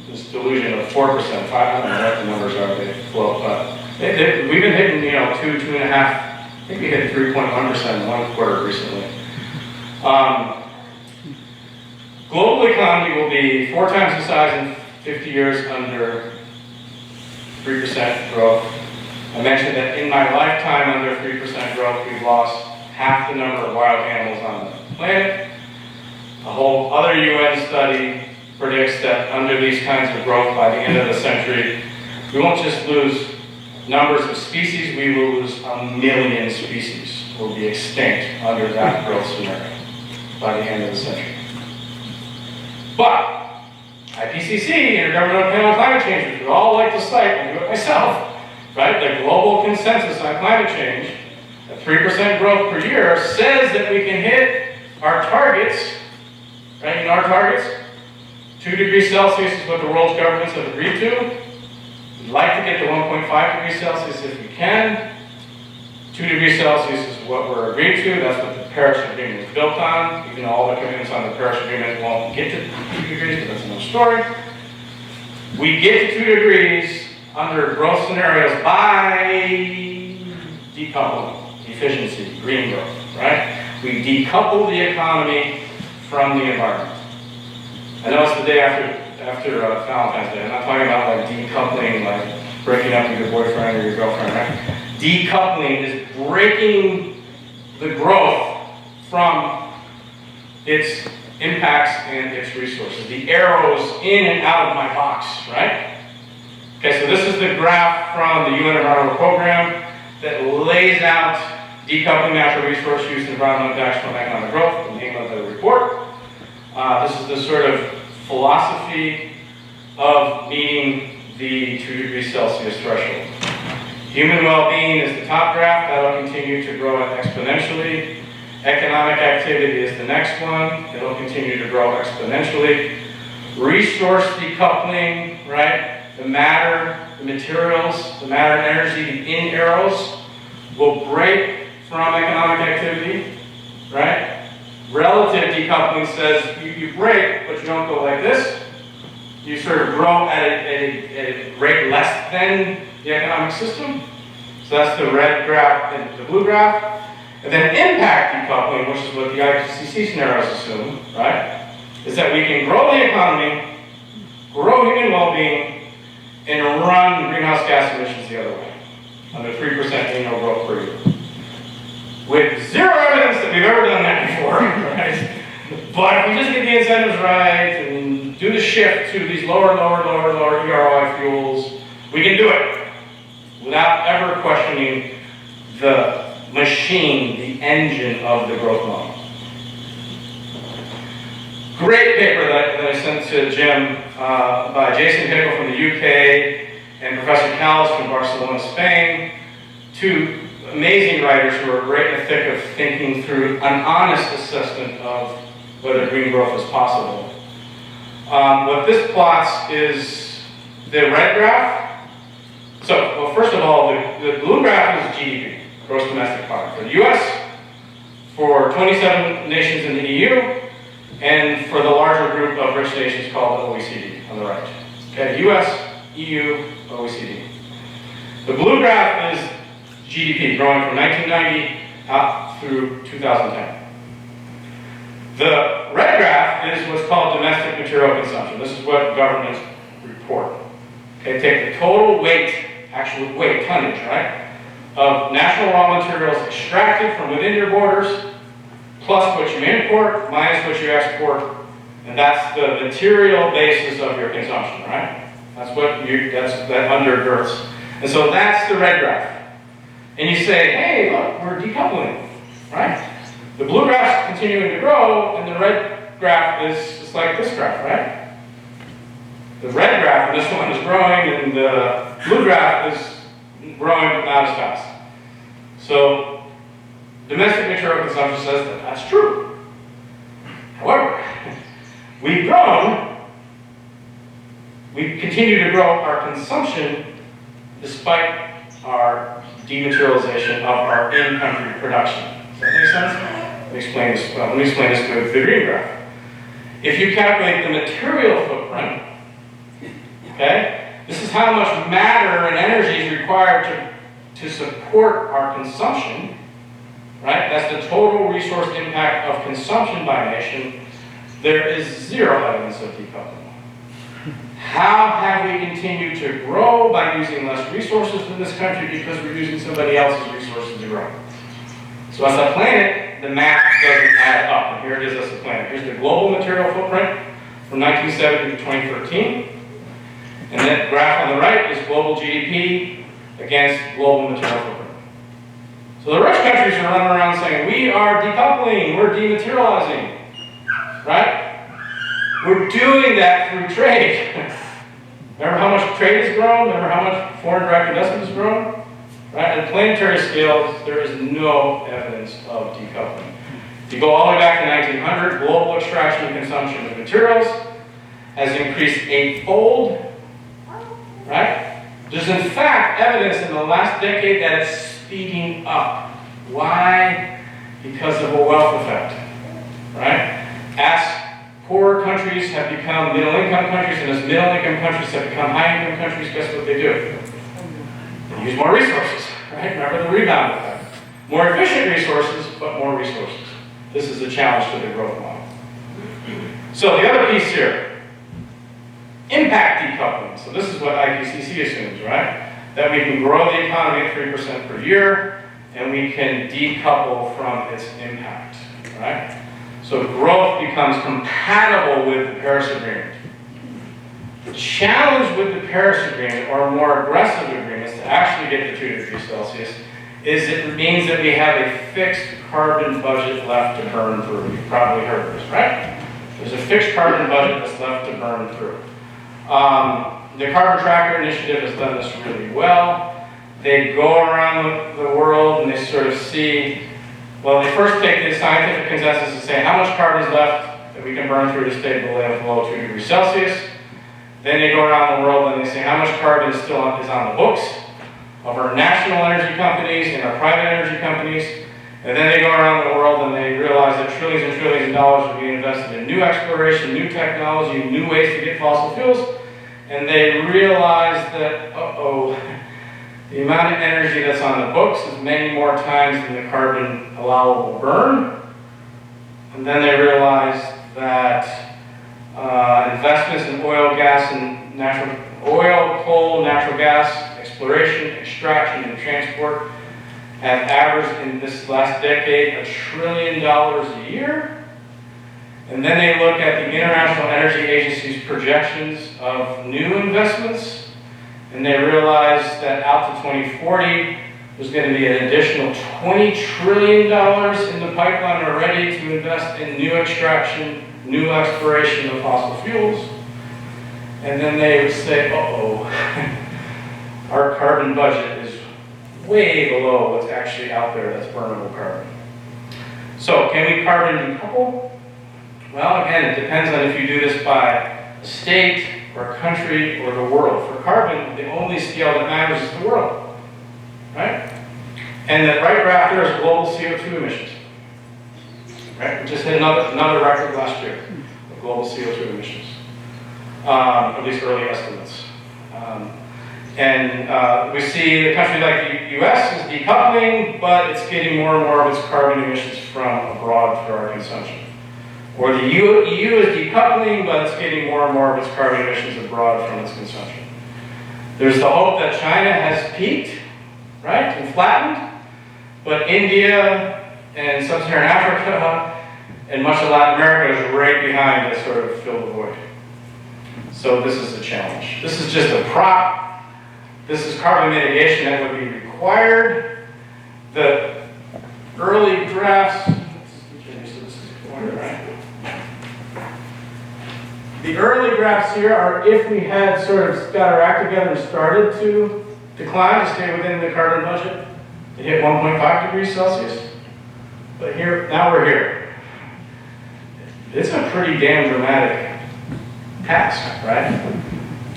S2: this delusion of 4%. I don't know what the numbers are, they float, but we've been hitting, 2.5. I think we hit 3.1% in one quarter recently. Global economy will be 4 times the size in 50 years under 3% growth. I mentioned that in my lifetime under 3% growth, we've lost half the number of wild animals on the planet. A whole other UN study predicts that under these kinds of growth by the end of the century, we won't just lose numbers of species, we will lose 1 million species will be extinct under that growth scenario by the end of the century. But IPCC, Intergovernmental Panel on Climate Change, which we all like to cite, I do it myself, right? The global consensus on climate change, at 3% growth per year, says that we can hit our targets, right? You know our targets? 2 degrees Celsius is what the world's governments have agreed to. We'd like to get to 1.5 degrees Celsius if we can. 2 degrees Celsius is what we're agreed to. That's what the Paris Agreement is built on. Even though all the commitments on the Paris Agreement won't get to 2 degrees, but that's another story. We get to 2 degrees under growth scenarios by decoupling, efficiency, green growth, right? We decouple the economy from the environment. I know it's the day after Valentine's Day. I'm not talking about like decoupling, like breaking up with your boyfriend or your girlfriend, right? Decoupling is breaking the growth from its impacts and its resources. The arrows in and out of my box, right? Okay, so this is the graph from the UN Environmental Program that lays out decoupling natural resource use and environmental impacts from economic growth, the name of the report. This is the sort of philosophy of meeting the 2 degrees Celsius threshold. Human well-being is the top graph. That'll continue to grow exponentially. Economic activity is the next one. It'll continue to grow exponentially. Resource decoupling, right? The matter, the materials, the matter and energy, the in arrows will break from economic activity, right? Relative decoupling says you break, but you don't go like this. You sort of grow at a rate less than the economic system. So that's the red graph and the blue graph. And then impact decoupling, which is what the IPCC scenarios assume, right? Is that we can grow the economy, grow human well-being, and run greenhouse gas emissions the other way, under 3% annual growth per year. With zero evidence that we've ever done that before, right? But if we just get the incentives right and do the shift to these lower EROI fuels, we can do it without ever questioning the machine, the engine of the growth model. Great paper that I sent to Jim by Jason Hickel from the UK and Professor Callas from Barcelona, Spain. 2 amazing writers who are right in the thick of thinking through an honest assessment of whether green growth is possible. What this plots is the red graph. So, well, first of all, the blue graph is GDP, gross domestic product, for the US, for 27 nations in the EU, and for the larger group of rich nations called the OECD on the right. Okay, US, EU, OECD. The blue graph is GDP growing from 1990 up through 2010. The red graph is what's called domestic material consumption. This is what governments report. Okay, take the total weight, actual weight, tonnage, right, of national raw materials extracted from within your borders, plus what you import, minus what you export, And that's the material basis of your consumption, right? That's what that undergirds. And so that's the red graph. And you say, hey, look, we're decoupling, right? The blue graph's continuing to grow, and the red graph is just like this graph, right? The red graph, this one is growing, and the blue graph is growing, but not as fast. So, domestic material consumption says that that's true. However, we've grown, we continue to grow our consumption despite our dematerialization of our in-country production. Does that make sense? Let me explain this. Well, let me explain this with the green graph. If you calculate the material footprint, okay, this is how much matter and energy is required to support our consumption, right? That's the total resource impact of consumption by nation. There is zero evidence of decoupling. How have we continued to grow by using less resources in this country because we're using somebody else's resources to grow? So as a planet, the math doesn't add up. And here it is as a planet. Here's the global material footprint from 1970 to 2013. And that graph on the right is global GDP against global material footprint. So the rich countries are running around saying, we are decoupling, we're dematerializing, right? We're doing that through trade. Remember how much trade has grown? Remember how much foreign direct investment has grown? Right? At planetary scales, there is no evidence of decoupling. If you go all the way back to 1900, global extraction and consumption of materials has increased 8-fold. Right? There's in fact evidence in the last decade that it's speeding up. Why? Because of a wealth effect. Right? As poorer countries have become middle-income countries, and as middle-income countries have become high-income countries, guess what they do? They use more resources, right? Remember the rebound effect. More efficient resources, but more resources. This is a challenge to the growth model. So the other piece here, impact decoupling. So this is what IPCC assumes, right? That we can grow the economy at 3% per year, and we can decouple from its impact, right? So growth becomes compatible with the Paris Agreement. The challenge with the Paris Agreement, or more aggressive agreements to actually get to 2 degrees Celsius, is it means that we have a fixed carbon budget left to burn through. You've probably heard this, right? There's a fixed carbon budget that's left to burn through. The Carbon Tracker Initiative has done this really well. They go around the world and they sort of see, well, they first take the scientific consensus and say how much carbon is left that we can burn through to stay below 2 degrees Celsius. Then they go around the world and they say how much carbon is on the books of our national energy companies and our private energy companies. And then they go around the world and they realize that trillions and trillions of dollars are being invested in new exploration, new technology, new ways to get fossil fuels. And they realize that, the amount of energy that's on the books is many more times than the carbon allowable burn. And then they realize that investments in oil, coal, natural gas, exploration, extraction, and transport have averaged in this last decade $1 trillion a year. And then they look at the International Energy Agency's projections of new investments, and they realize that out to 2040, there's going to be an additional $20 trillion in the pipeline already to invest in new extraction, new exploration of fossil fuels. And then they would say, our carbon budget is way below what's actually out there that's burnable carbon. So, can we carbon decouple? Well, again, it depends on if you do this by a state, or a country, or the world. For carbon, the only scale that matters is the world, right? And the right graph there is global CO2 emissions. Right? We just hit another record last year of global CO2 emissions, at least early estimates. And we see a country like the US is decoupling, but it's getting more and more of its carbon emissions from abroad for our consumption. Or the EU is decoupling, but it's getting more and more of its carbon emissions abroad from its consumption. There's the hope that China has peaked, right, and flattened, but India and Sub-Saharan Africa and much of Latin America is right behind to sort of fill the void. So this is a challenge. This is just a prop. This is carbon mitigation that would be required. The early drafts, the early drafts here are if we had sort of got our act together and started to decline to stay within the carbon budget, it hit 1.5 degrees Celsius. But here, now we're here. It's a pretty damn dramatic task, right?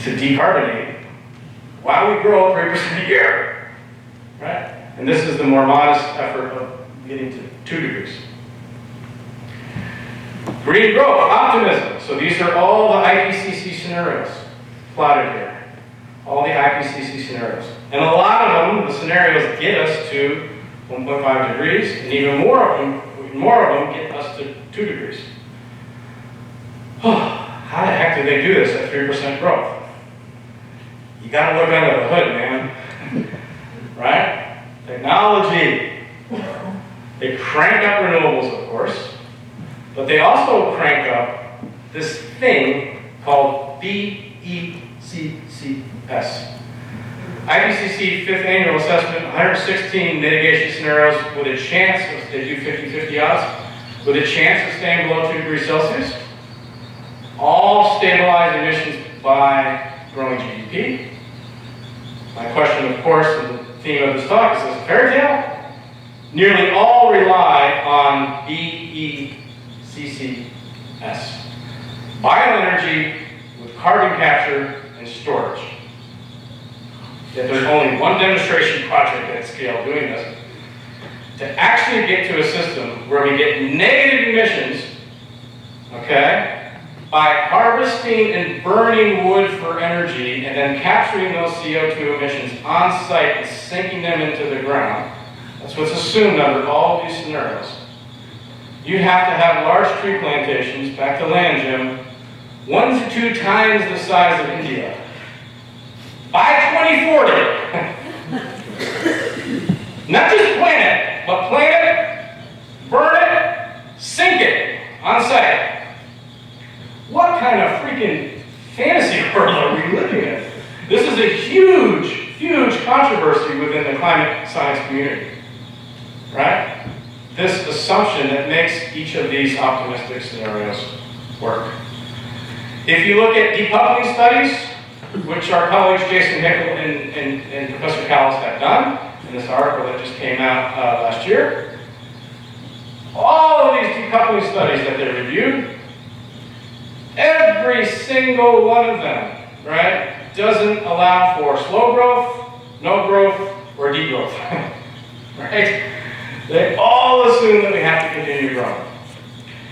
S2: To decarbonate while we grow 3% a year, right? And this is the more modest effort of getting to 2 degrees. Green growth, optimism. So these are all the IPCC scenarios plotted here. All the IPCC scenarios. And a lot of them, the scenarios get us to 1.5 degrees, and even more of them get us to 2 degrees. How the heck did they do this at 3% growth? You gotta look under the hood, man. Right? Technology. They crank up renewables, of course, but they also crank up this thing called BECCS. IPCC 5th Annual Assessment, 116 mitigation scenarios with a chance, they do 50-50 odds, with a chance of staying below 2 degrees Celsius. All stabilize emissions by growing GDP. My question, of course, and the theme of this talk is this a fairy tale? Nearly all rely on BECCS. Bioenergy with carbon capture and storage. Yet there's only one demonstration project at scale doing this. To actually get to a system where we get negative emissions, okay, by harvesting and burning wood for energy and then capturing those CO2 emissions on site and sinking them into the ground. That's what's assumed under all of these scenarios. You have to have large tree plantations, back to land, Jim, 1 to 2 times the size of India. By 2040. Not just plant it, but plant it, burn it, sink it on site. What kind of freaking fantasy world are we living in? This is a huge, huge controversy within the climate science community, right? This assumption that makes each of these optimistic scenarios work. If you look at decoupling studies, which our colleagues Jason Hickel and Professor Callis have done in this article that just came out last year, all of these decoupling studies that they reviewed, every single one of them, right, doesn't allow for slow growth, no growth, or degrowth, right? They all assume that we have to continue growing.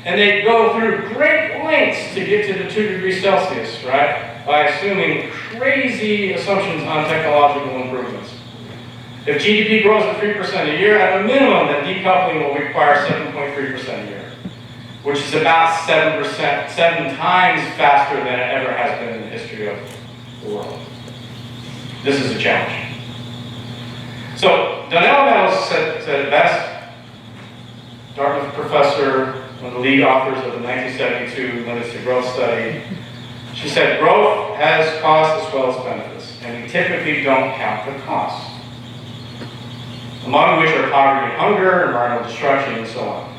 S2: And they go through great lengths to get to the 2 degrees Celsius, right, by assuming crazy assumptions on technological improvements. If GDP grows at 3% a year, at a minimum, then decoupling will require 7.3% a year, which is about 7 times faster than it ever has been in the history of the world. This is a challenge. So, Donnell Meadows said it best, Dartmouth professor, one of the lead authors of the 1972 Limits to Growth study. She said, growth has costs as well as benefits, and we typically don't count the costs, among which are poverty and hunger, environmental destruction, and so on.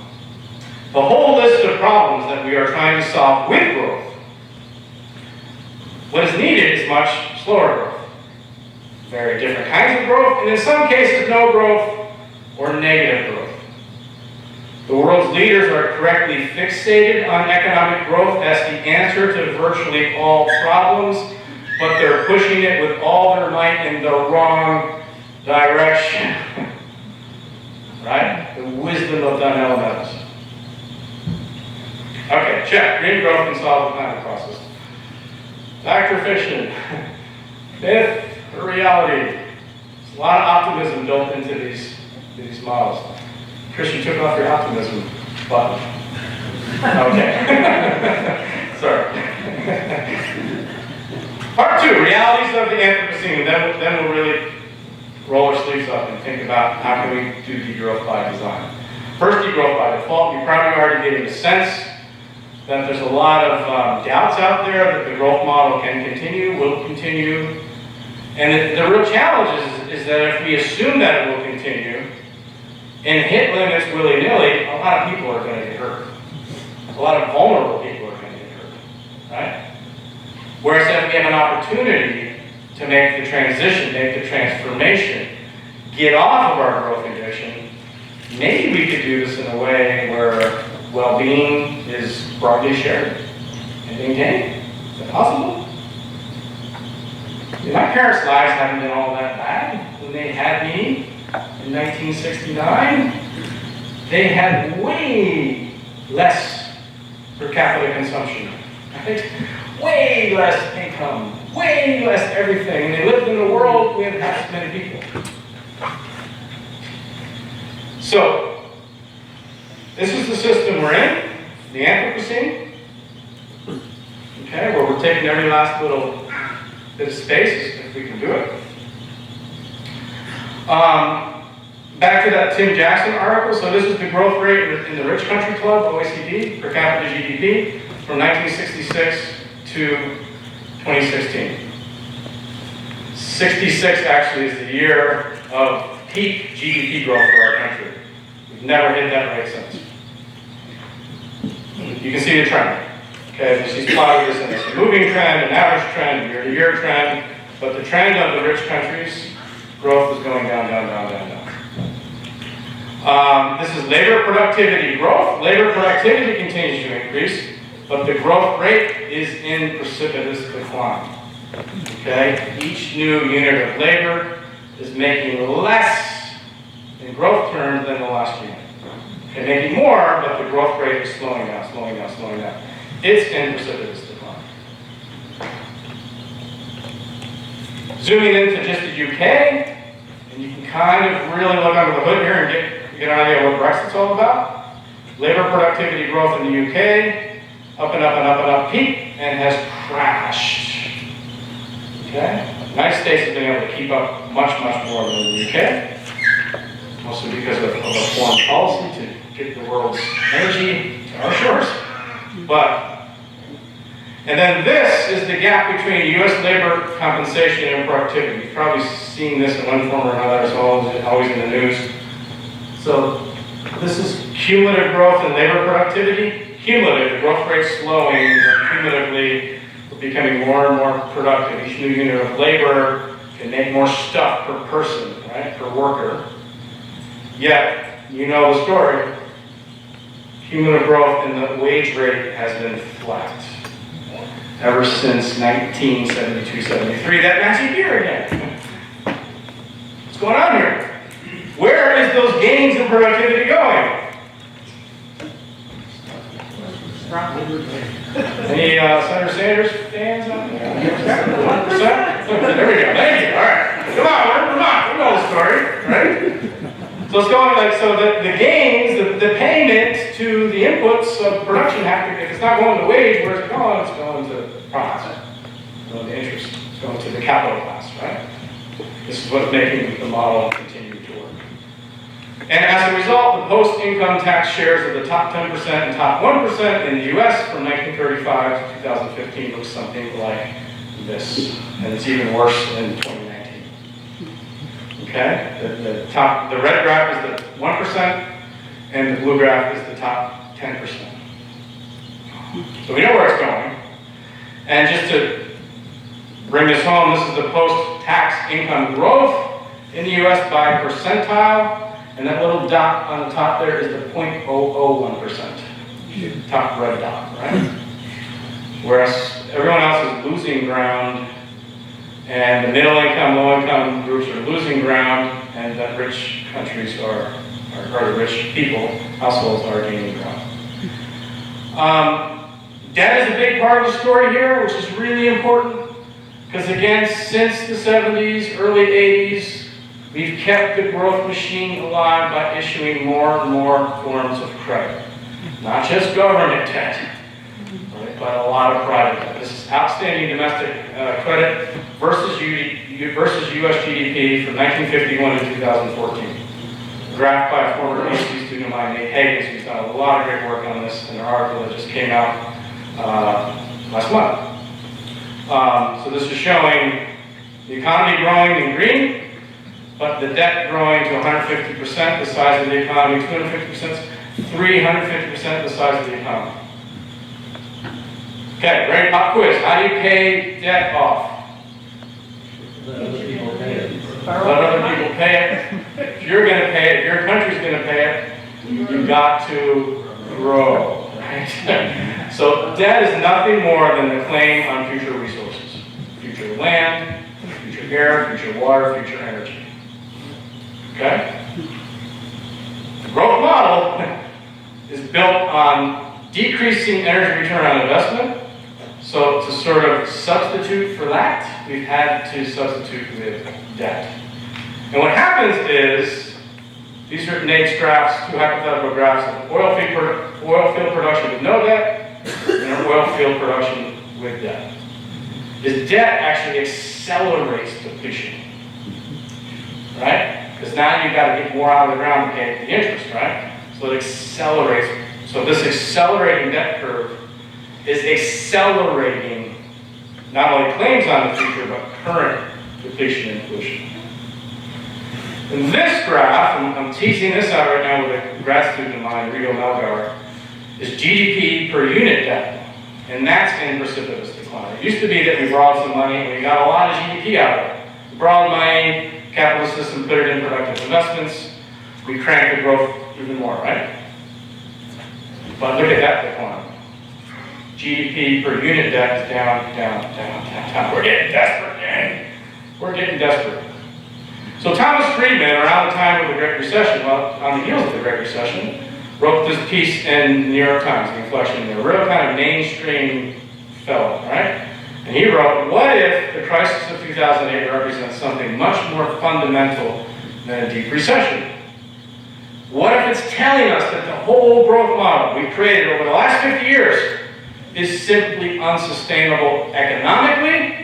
S2: The whole list of problems that we are trying to solve with growth, what is needed is much slower growth. Very different kinds of growth, and in some cases, no growth or negative growth. The world's leaders are correctly fixated on economic growth as the answer to virtually all problems, but they're pushing it with all their might in the wrong direction. Right? The wisdom of Donnell Meadows. Okay, check. Green growth can solve the climate process. Fact or fiction? Myth or reality? There's a lot of optimism built into these models. Chris, you took off your optimism button. Okay. Sorry. Part 2, realities of the Anthropocene. Then we'll really roll our sleeves up and think about how can we do degrowth by design. First degrowth by default, you're probably already getting a sense that there's a lot of doubts out there that the growth model can continue, will continue. And the real challenge is that if we assume that it will continue and hit limits willy-nilly, a lot of people are going to get hurt. A lot of vulnerable people are going to get hurt, right? Whereas if we have an opportunity to make the transition, make the transformation, get off of our growth addiction, maybe we could do this in a way where well-being is broadly shared and maintained. Is it possible? My parents' lives haven't been all that bad. When they had me in 1969, they had way less per capita consumption, right? Way less income, way less everything. And they lived in a world with half as many people. So, this is the system we're in, the Anthropocene, okay, where we're taking every last little bit of space, if we can do it. Back to that Tim Jackson article, so this is the growth rate in the Rich Country Club, OECD, per capita GDP, from 1966 to 2016. 66 actually is the year of peak GDP growth for our country. We've never hit that rate since. You can see the trend. Okay, she's plotted this in a moving trend, an average trend, year-to-year trend, but the trend of the rich countries, growth is going down, down, down, down, down. This is labor productivity growth. Labor productivity continues to increase, but the growth rate is in precipitous decline. Okay, each new unit of labor is making less in growth terms than the last unit. Okay, making more, but the growth rate is slowing down, slowing down, slowing down. It's in precipitous decline. Zooming into just the UK, and you can kind of really look under the hood here and get an idea of what Brexit's all about. Labor productivity growth in the UK, up and up and up and up, peak, and has crashed. Okay? The United States has been able to keep up much, much more than the UK, mostly because of a foreign policy to get the world's energy to our shores. And then this is the gap between U.S. labor compensation and productivity. You've probably seen this in one form or another, it's always in the news. So this is cumulative growth in labor productivity. Cumulative, the growth rate slowing, but cumulatively we're becoming more and more productive. Each new unit of labor can make more stuff per person, right, per worker. Yet, you know the story. Cumulative growth in the wage rate has been flat ever since 1972-73, that magic year again. What's going on here? Where is those gains in productivity going? Any Senator Sanders fans out there? 1%? There we go, thank you, all right. Come on, we know the story, right? So it's going like, so the gains, the payment to the inputs of production have to, if it's not going to wage, where's it going? It's going to profit. It's going to interest. It's going to the capital class, right? This is what's making the model continue to work. And as a result, the post-income tax shares of the top 10% and top 1% in the US from 1935 to 2015 looks something like this. And it's even worse in 2019. Okay, the red graph is the 1%, and the blue graph is the top 10%. So we know where it's going. And just to bring this home, this is the post-tax income growth in the U.S. by percentile, and that little dot on the top there is the 0.001%. The top red dot, right? Whereas everyone else is losing ground. And the middle income, low income groups are losing ground, and the rich countries or the rich people, households are gaining ground. Debt is a big part of the story here, which is really important, because again, since the 70s, early 80s, we've kept the growth machine alive by issuing more and more forms of credit. Not just government debt, but a lot of private debt. This is outstanding domestic credit versus U.S. GDP from 1951 to 2014. A graph by a former PhD student student of mine, Nate Higgins, who's done a lot of great work on this in an article that just came out last month. So this is showing the economy growing in green, but the debt growing to 150% the size of the economy, 250%, 350% the size of the economy. Okay, very pop quiz. How do you pay debt off?
S4: Let other people pay it.
S2: Let other people pay it. If you're going to pay it, if your country's going to pay it, you've got to grow. Right? So debt is nothing more than the claim on future resources. Future land, future air, future water, future energy. Okay? The growth model is built on decreasing energy return on investment. So to sort of substitute for that, we've had to substitute with debt. And what happens is, these are Nate's graphs, two hypothetical graphs of oil field production with no debt, and an oil field production with debt. Is debt actually accelerates depletion, right? Because now you've got to get more out of the ground to pay the interest, right? So it accelerates. So this accelerating debt curve is accelerating not only claims on the future, but current depletion and pollution. In this graph, and I'm teasing this out right now with a grad student of mine, Rigo Melgar, is GDP per unit debt. And that's in precipitous decline. It used to be that we borrowed some money and we got a lot of GDP out of it. We borrowed money, capitalist system put it in productive investments, we cranked the growth even more, right? But look at that decline. GDP per unit debt is down, down, down, down, down. We're getting desperate, gang. We're getting desperate. So Thomas Friedman, around the time of the Great Recession, well, on the heels of the Great Recession, wrote this piece in the New York Times, The Inflection, a real kind of mainstream fellow, right? And he wrote, what if the crisis of 2008 represents something much more fundamental than a deep recession? What if it's telling us that the whole growth model we created over the last 50 years is simply unsustainable economically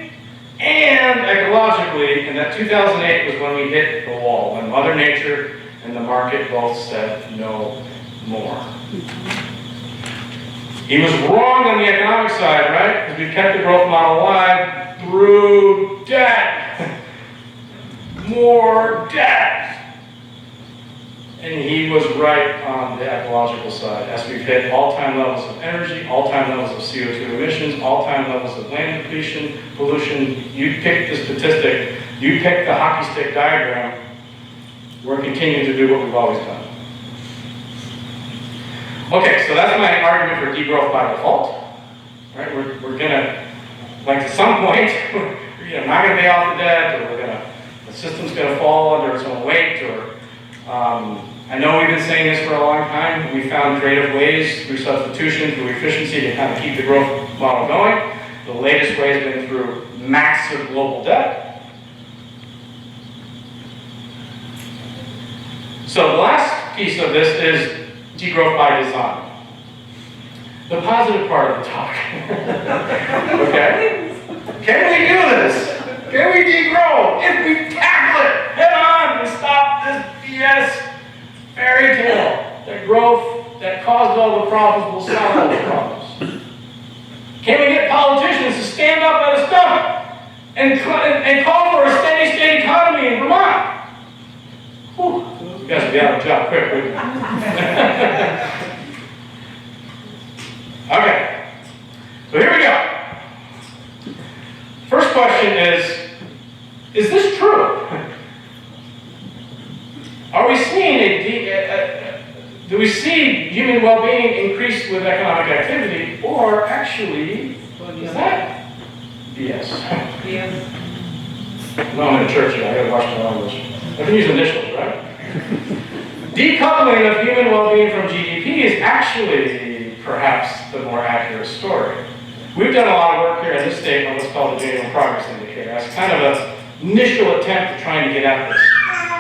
S2: and ecologically, and that 2008 was when we hit the wall, when Mother Nature and the market both said no more. He was wrong on the economic side, right? Because we've kept the growth model alive through debt. More debt. And he was right on the ecological side, as we've hit all-time levels of energy, all-time levels of CO2 emissions, all-time levels of land depletion, pollution. You pick the statistic, you pick the hockey stick diagram, we're continuing to do what we've always done. Okay, so that's my argument for degrowth by default. Right? We're gonna, like to some point, we're not gonna pay off the debt, or the system's gonna fall under its own weight, or I know we've been saying this for a long time. We found creative ways through substitution, through efficiency to kind of keep the growth model going. The latest way has been through massive global debt. So the last piece of this is degrowth by design. The positive part of the talk. Okay? Can we do this? Can we degrow? If we tackle it head on and stop this BS fairy tale that growth that caused all the problems will solve all the problems. Can we get politicians to stand up at a stump and call for a steady state economy in Vermont? Whew. You guys would be out of a job quick, wouldn't you? Okay, so here we go. First question is this true? Are we seeing do we see human well-being increase with economic activity, or actually, is that BS? Yes. No, I'm in a church here, I gotta watch my language. I can use initials, right? Decoupling of human well-being from GDP is actually perhaps the more accurate story. We've done a lot of work here in this state on what's called the Genuine Progress Indicator. That's kind of an initial attempt at trying to get at this.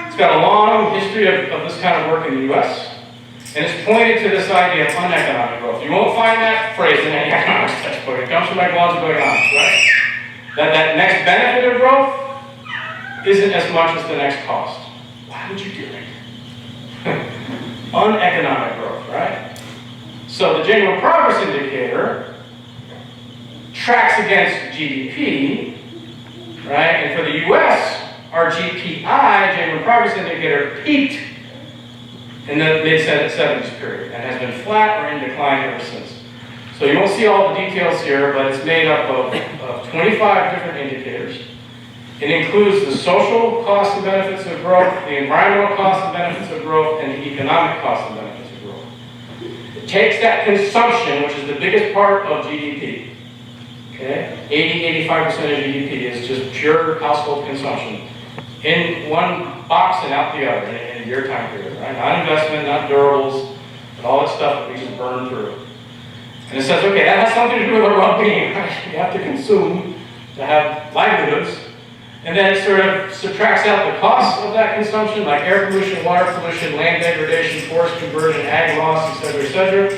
S2: It's got a long history of this kind of work in the US, and it's pointed to this idea of uneconomic growth. You won't find that phrase in any economics textbook. It comes from ecological economics, right? That next benefit of growth isn't as much as the next cost. Why would you do it? uneconomic growth, right? So the genuine progress indicator tracks against GDP, right? And for the US, our GPI, genuine progress indicator, peaked in the mid-70s period and has been flat or in decline ever since. So you won't see all the details here, but it's made up of 25 different indicators. It includes the social costs and benefits of growth, the environmental costs and benefits of growth, and the economic costs and benefits of growth. It takes that consumption, which is the biggest part of GDP, okay? 80–85% of GDP is just pure household consumption, in one box and out the other in a year time period, right? Not investment, not durables, but all that stuff that we just burn through. And it says, okay, that has something to do with our well-being, right? You have to consume to have livelihoods. And then it sort of subtracts out the costs of that consumption, like air pollution, water pollution, land degradation, forest conversion, ag loss, etc., etc.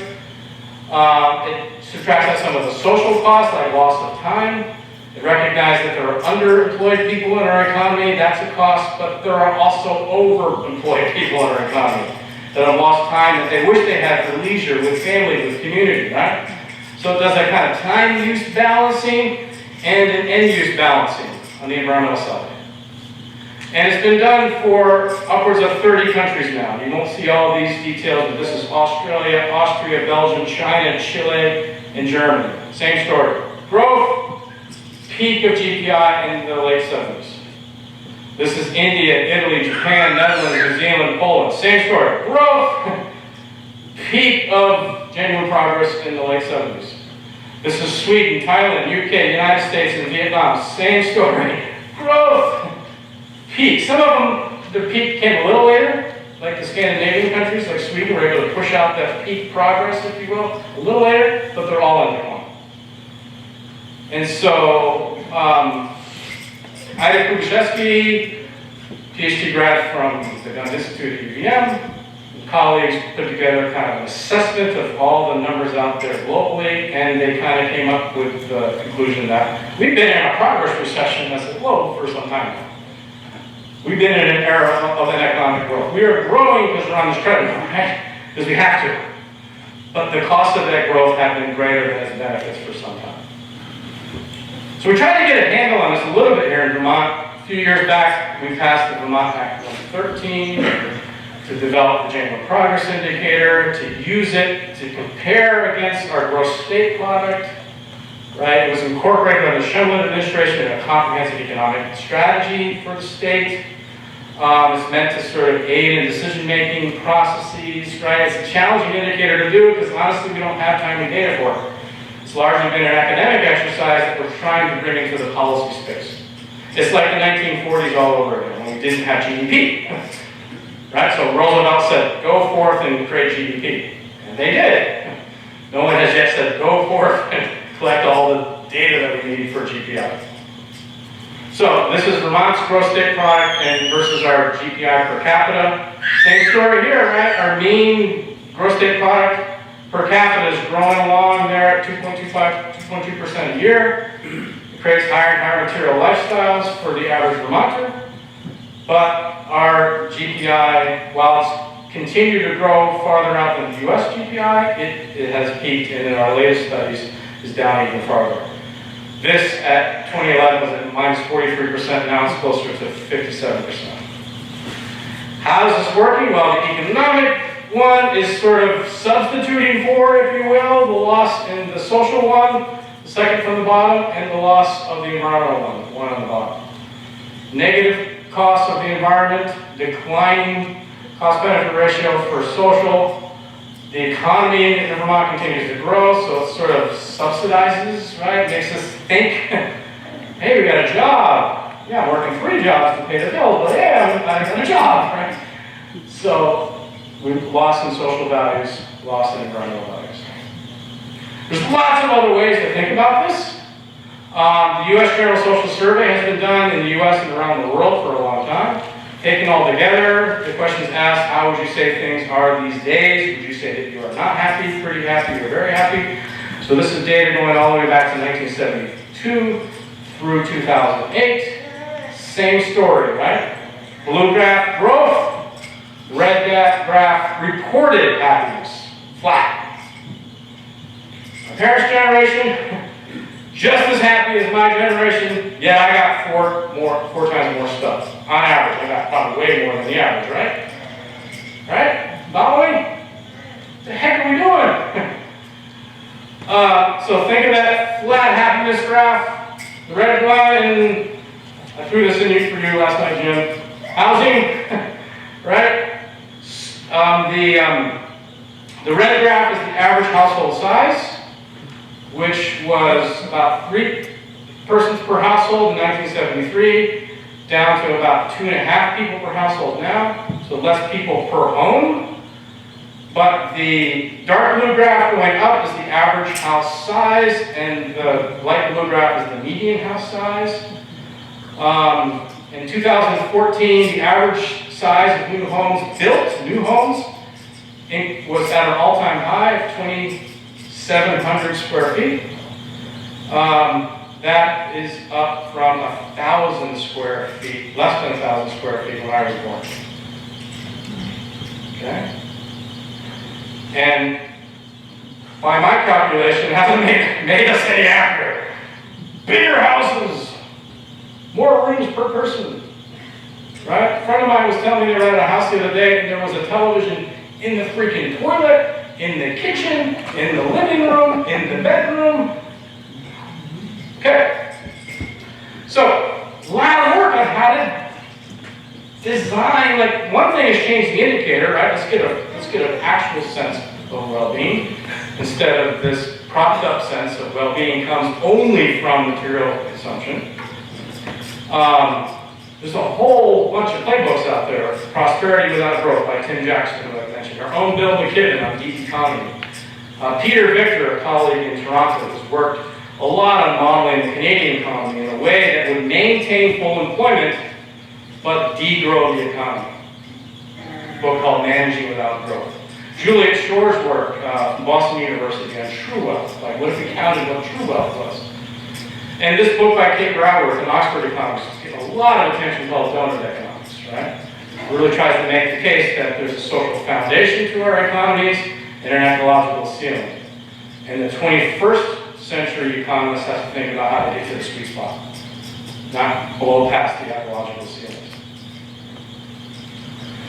S2: It subtracts out some of the social costs, like loss of time. It recognizes that there are underemployed people in our economy, that's a cost, but there are also overemployed people in our economy that have lost time that they wish they had for leisure, with family, with community, right? So it does that kind of time-use balancing and an end-use balancing on the environmental side. And it's been done for upwards of 30 countries now. You won't see all these details, but this is Australia, Austria, Belgium, China, Chile, and Germany. Same story. Growth, peak of GPI in the late 70s. This is India, Italy, Japan, Netherlands, New Zealand, Poland. Same story. Growth, peak of genuine progress in the late 70s. This is Sweden, Thailand, UK, United States, and Vietnam. Same story. Growth, peak. Some of them, the peak came a little later, like the Scandinavian countries, like Sweden, were able to push out that peak progress, if you will, a little later, but they're all in decline. And so, Ida Kubishevsky, PhD grad from the Gun Institute at UVM, colleagues put together kind of an assessment of all the numbers out there globally, and they kind of came up with the conclusion that we've been in a progress recession that's a globe for some time now. We've been in an era of an economic growth. We are growing because we're on this treadmill, right? Because we have to. But the cost of that growth have been greater than its benefits for some time. So we tried to get a handle on this a little bit here in Vermont. A few years back, we passed the Vermont Act 113 to develop the genuine progress indicator, to use it to compare against our gross state product, right? It was incorporated by the Shumlin administration in a comprehensive economic strategy for the state. It's meant to sort of aid in decision-making processes, right? It's a challenging indicator to do because honestly we don't have timely data for it. It's largely been an academic exercise that we're trying to bring into the policy space. It's like the 1940s all over again when we didn't have GDP. Right? So Roosevelt said, go forth and create GDP. And they did. No one has yet said, go forth and collect all the data that we need for GPI. So this is Vermont's gross state product and versus our GPI per capita. Same story here, right? Our mean gross state product per capita is growing along there at 2.2% a year. It creates higher and higher material lifestyles for the average Vermonter. But our GPI, while it's continued to grow farther out than the US GPI, it has peaked and in our latest studies is down even farther. This at 2011 was at minus 43%, now it's closer to 57%. How is this working? Well, the economic one is sort of substituting for, if you will, the loss in the social one, the second from the bottom, and the loss of the environmental one, the one on the bottom. Negative costs of the environment, declining cost-benefit ratio for social. The economy in Vermont continues to grow, so it sort of subsidizes, right? Makes us think, hey, we got a job. Yeah, I'm working 3 jobs to pay the bill, but yeah, I got a job, right? So we've lost in social values, lost in environmental values. There's lots of other ways to think about this. The U.S. General Social Survey has been done in the U.S. and around the world for a long time. Taken all together, the question is asked, how would you say things are these days? Would you say that you are not happy, pretty happy, or very happy? So this is data going all the way back to 1972 through 2008. Same story, right? Blue graph, growth. Red graph, reported happiness, flat. My parents' generation, just as happy as my generation, yet I got four times more stuff. On average, I got probably way more than the average, right? Right? Following? What the heck are we doing? So think of that flat happiness graph, the red line, I threw this in for you last night, Jim. Housing, right? The red graph is the average household size, which was about 3 persons per household in 1973, down to about 2.5 people per household now, so less people per home. But the dark blue graph going up is the average house size, and the light blue graph is the median house size. In 2014, the average size of new homes built, was at an all-time high of 2,700 square feet. That is up from 1,000 square feet, less than 1,000 square feet when I was born. Okay? And by my calculation, it hasn't made us any happier. Bigger houses, more rooms per person. Right? A friend of mine was telling me they were at a house the other day and there was a television in the freaking toilet, in the kitchen, in the living room, in the bedroom. Okay. So, a lot of work on how to design, like one thing is change the indicator, right? Let's get an actual sense of well-being instead of this propped up sense of well-being comes only from material consumption. There's a whole bunch of playbooks out there. Prosperity Without Growth by Tim Jackson, who I mentioned. Our own Bill McKibben on deep economy. Peter Victor, a colleague in Toronto, has worked a lot on modeling the Canadian economy in a way that would maintain full employment but degrow the economy. A book called Managing Without Growth. Juliet Shore's work from Boston University on true wealth. Like, what if we counted what true wealth was? And this book by Kate Raworth, an Oxford economist, gets a lot of attention called Donut Economics, right? It really tries to make the case that there's a social foundation to our economies and an ecological ceiling. And the 21st century economist has to think about how to get to the sweet spot, not blow past the ecological ceilings.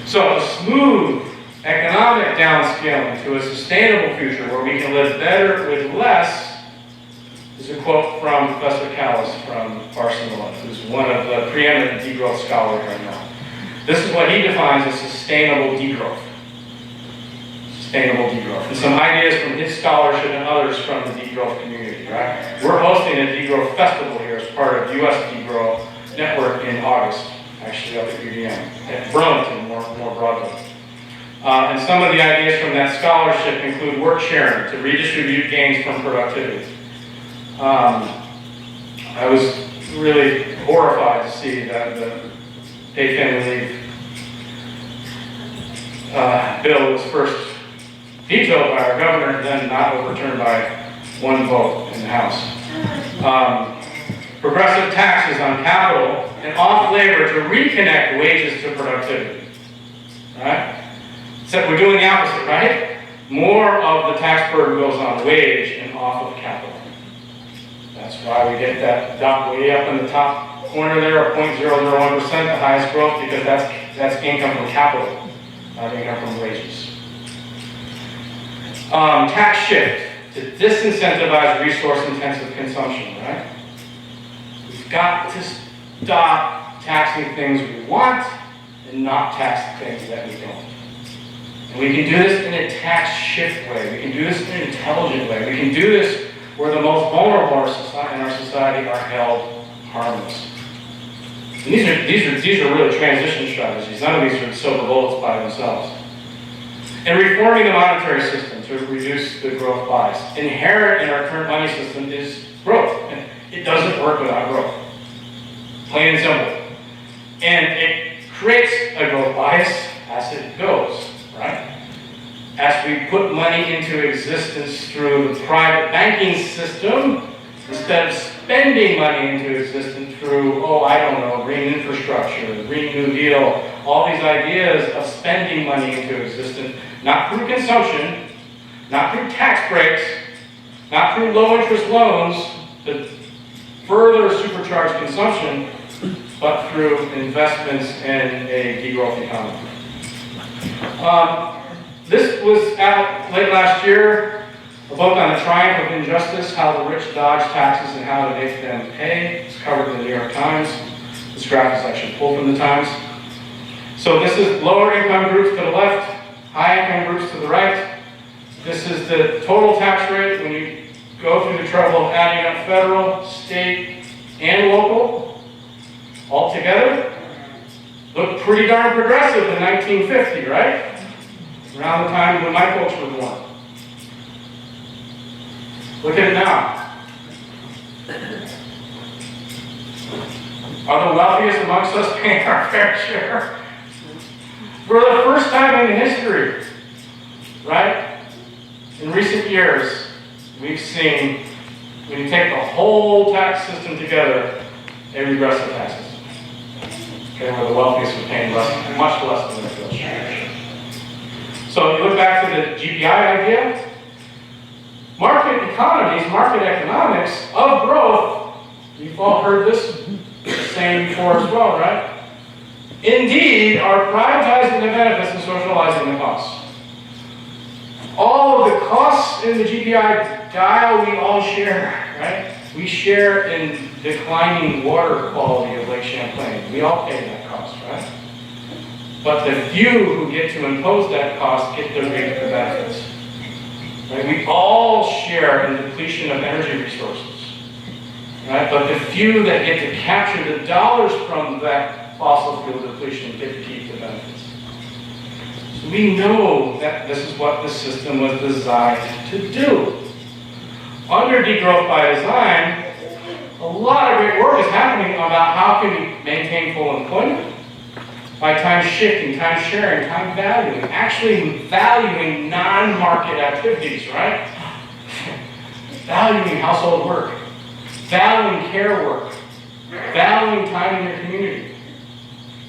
S2: So a smooth economic downscaling to a sustainable future where we can live better with less is a quote from Professor Callis from Barcelona, who's one of the preeminent degrowth scholars right now. This is what he defines as sustainable degrowth. Sustainable degrowth. And some ideas from his scholarship and others from the degrowth community, right? We're hosting a degrowth festival here as part of US Degrowth Network in August, actually up at UDM, at Burlington more broadly. And some of the ideas from that scholarship include work sharing to redistribute gains from productivity. I was really horrified to see that the paid family leave bill was first vetoed by our governor and then not overturned by one vote in the House. Progressive taxes on capital and off labor to reconnect wages to productivity. Right? Except we're doing the opposite, right? More of the tax burden goes on wage and off of capital. That's why we get that dot way up in the top corner there, 0.001%, the highest growth, because that's income from capital, not income from wages. Tax shift to disincentivize resource-intensive consumption, right? We've got to stop taxing things we want and not tax the things that we don't. And we can do this in a tax shift way. We can do this in an intelligent way. We can do this where the most vulnerable in our society are held harmless. And these are really transition strategies. None of these are silver bullets by themselves. And reforming the monetary system to reduce the growth bias. Inherent in our current money system is growth. And it doesn't work without growth. Plain and simple. And it creates a growth bias as it goes, right? As we put money into existence through the private banking system, Instead of spending money into existence through, oh, I don't know, green infrastructure, Green New Deal, all these ideas of spending money into existence, not through consumption, not through tax breaks, not through low interest loans that further supercharge consumption, but through investments in a degrowth economy. This was out late last year, a book on the triumph of injustice, how the rich dodge taxes and how to make them pay. It's covered in the New York Times. This graph is actually pulled from the Times. So this is lower income groups to the left, high income groups to the right. This is the total tax rate when you go through the trouble of adding up federal, state, and local all together. Looked pretty darn progressive in 1950, right? Around the time when my folks were born. Look at it now. Are the wealthiest amongst us paying our fair share? For the first time in history, right? In recent years, we've seen, when you take the whole tax system together, a regressive tax system. Okay, where the wealthiest are paying less, much less than their fair share. So if you look back to the GPI idea, market economies, market economics of growth, you've all heard this saying before as well, right? Indeed, are privatizing the benefits and socializing the costs. All of the costs in the GPI dial we all share, right? We share in declining water quality of Lake Champlain. We all pay that cost, right? But the few who get to impose that cost get the benefits. Right? We all share in the depletion of energy resources. Right? But the few that get to capture the dollars from that fossil fuel depletion get to keep the benefits. So we know that this is what the system was designed to do. Under degrowth by design, a lot of great work is happening about how can we maintain full employment by time shifting, time sharing, time valuing, actually valuing non-market activities, right? Valuing household work, valuing care work, valuing time in your community,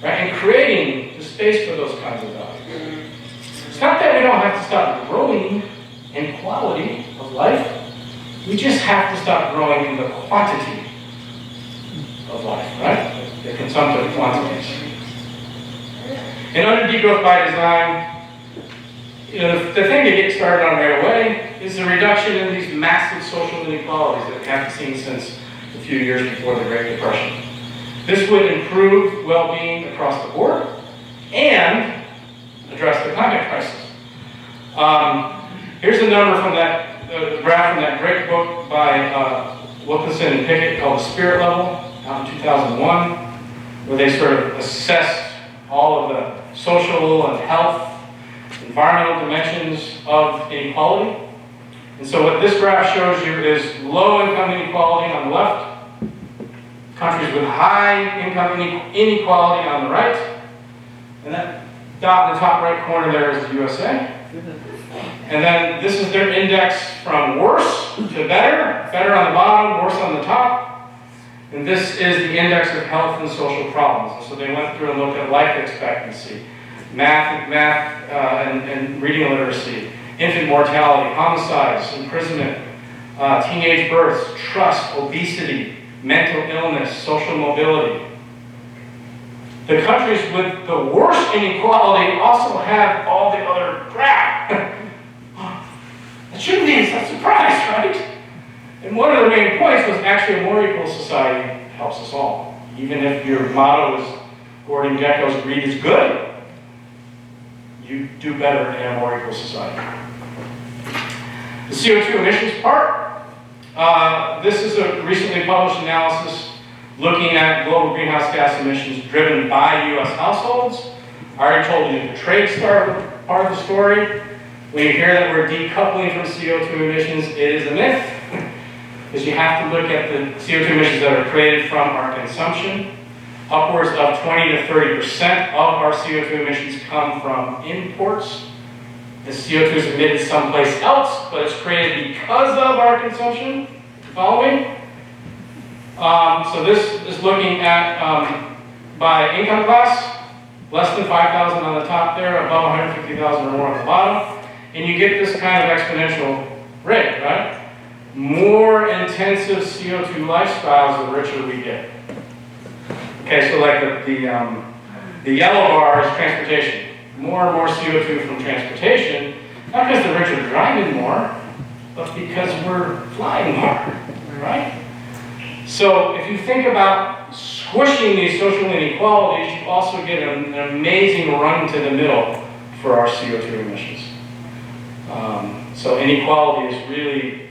S2: right? And creating the space for those kinds of values. It's not that we don't have to stop growing in quality of life. We just have to stop growing in the quantity of life, right? The consumptive quantities. And under degrowth by design, you know, the thing to get started on right away is the reduction in these massive social inequalities that we haven't seen since a few years before the Great Depression. This would improve well-being across the board and address the climate crisis. Here's a number from that, the graph from that great book by Wilkinson and Pickett called The Spirit Level, out in 2001, where they sort of assessed all of the social and health, environmental dimensions of inequality. And so what this graph shows you is low-income inequality on the left, countries with high-income inequality on the right, and that dot in the top right corner there is the USA. And then this is their index from worse to better, better on the bottom, worse on the top. And this is the index of health and social problems. And so they went through and looked at life expectancy, math and reading literacy, infant mortality, homicides, imprisonment, teenage births, trust, obesity, mental illness, social mobility. The countries with the worst inequality also have all the other crap. That shouldn't be a surprise, right? And one of the main points was actually a more equal society helps us all. Even if your motto is Gordon Gekko's greed is good, you do better in a more equal society. The CO2 emissions part. This is a recently published analysis looking at global greenhouse gas emissions driven by U.S. households. I already told you the trade part of the story. When you hear that we're decoupling from CO2 emissions, it is a myth. Because you have to look at the CO2 emissions that are created from our consumption. Upwards of 20 to 30% of our CO2 emissions come from imports. The CO2 is emitted someplace else, but it's created because of our consumption. Follow me? So this is looking at by income class, less than 5,000 on the top there, above 150,000 or more at the bottom, and you get this kind of exponential rate, right? More intensive CO2 lifestyles, the richer we get. Okay, so like the yellow bar is transportation. More and more CO2 from transportation, not because the rich are driving more, but because we're flying more, right? So if you think about squishing these social inequalities, you also get an amazing run to the middle for our CO2 emissions. So inequality is really,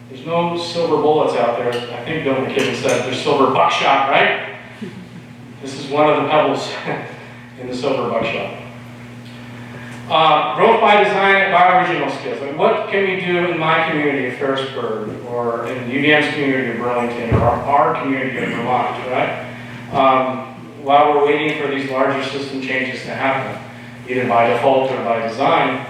S2: there's no silver bullets out there. I think Bill McKibben said there's silver buckshot, right? This is one of the pebbles in the silver buckshot. Growth by design and bioregional skills. Like what can we do in my community of Ferrisburg, or in UVM's community of Burlington, or our community of Vermont, right? While we're waiting for these larger system changes to happen, either by default or by design.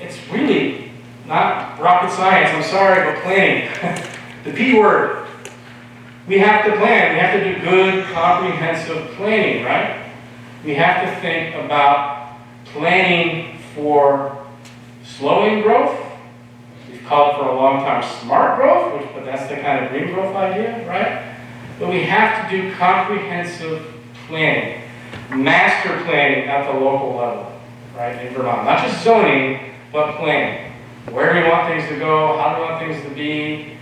S2: It's really not rocket science, I'm sorry, but planning. The P word. We have to plan. We have to do good, comprehensive planning, right? We have to think about planning for slowing growth. We've called it for a long time smart growth, but that's the kind of green growth idea, right? But we have to do comprehensive planning, master planning at the local level, right, in Vermont. Not just zoning, but planning. Where do we want things to go? How do we want things to be?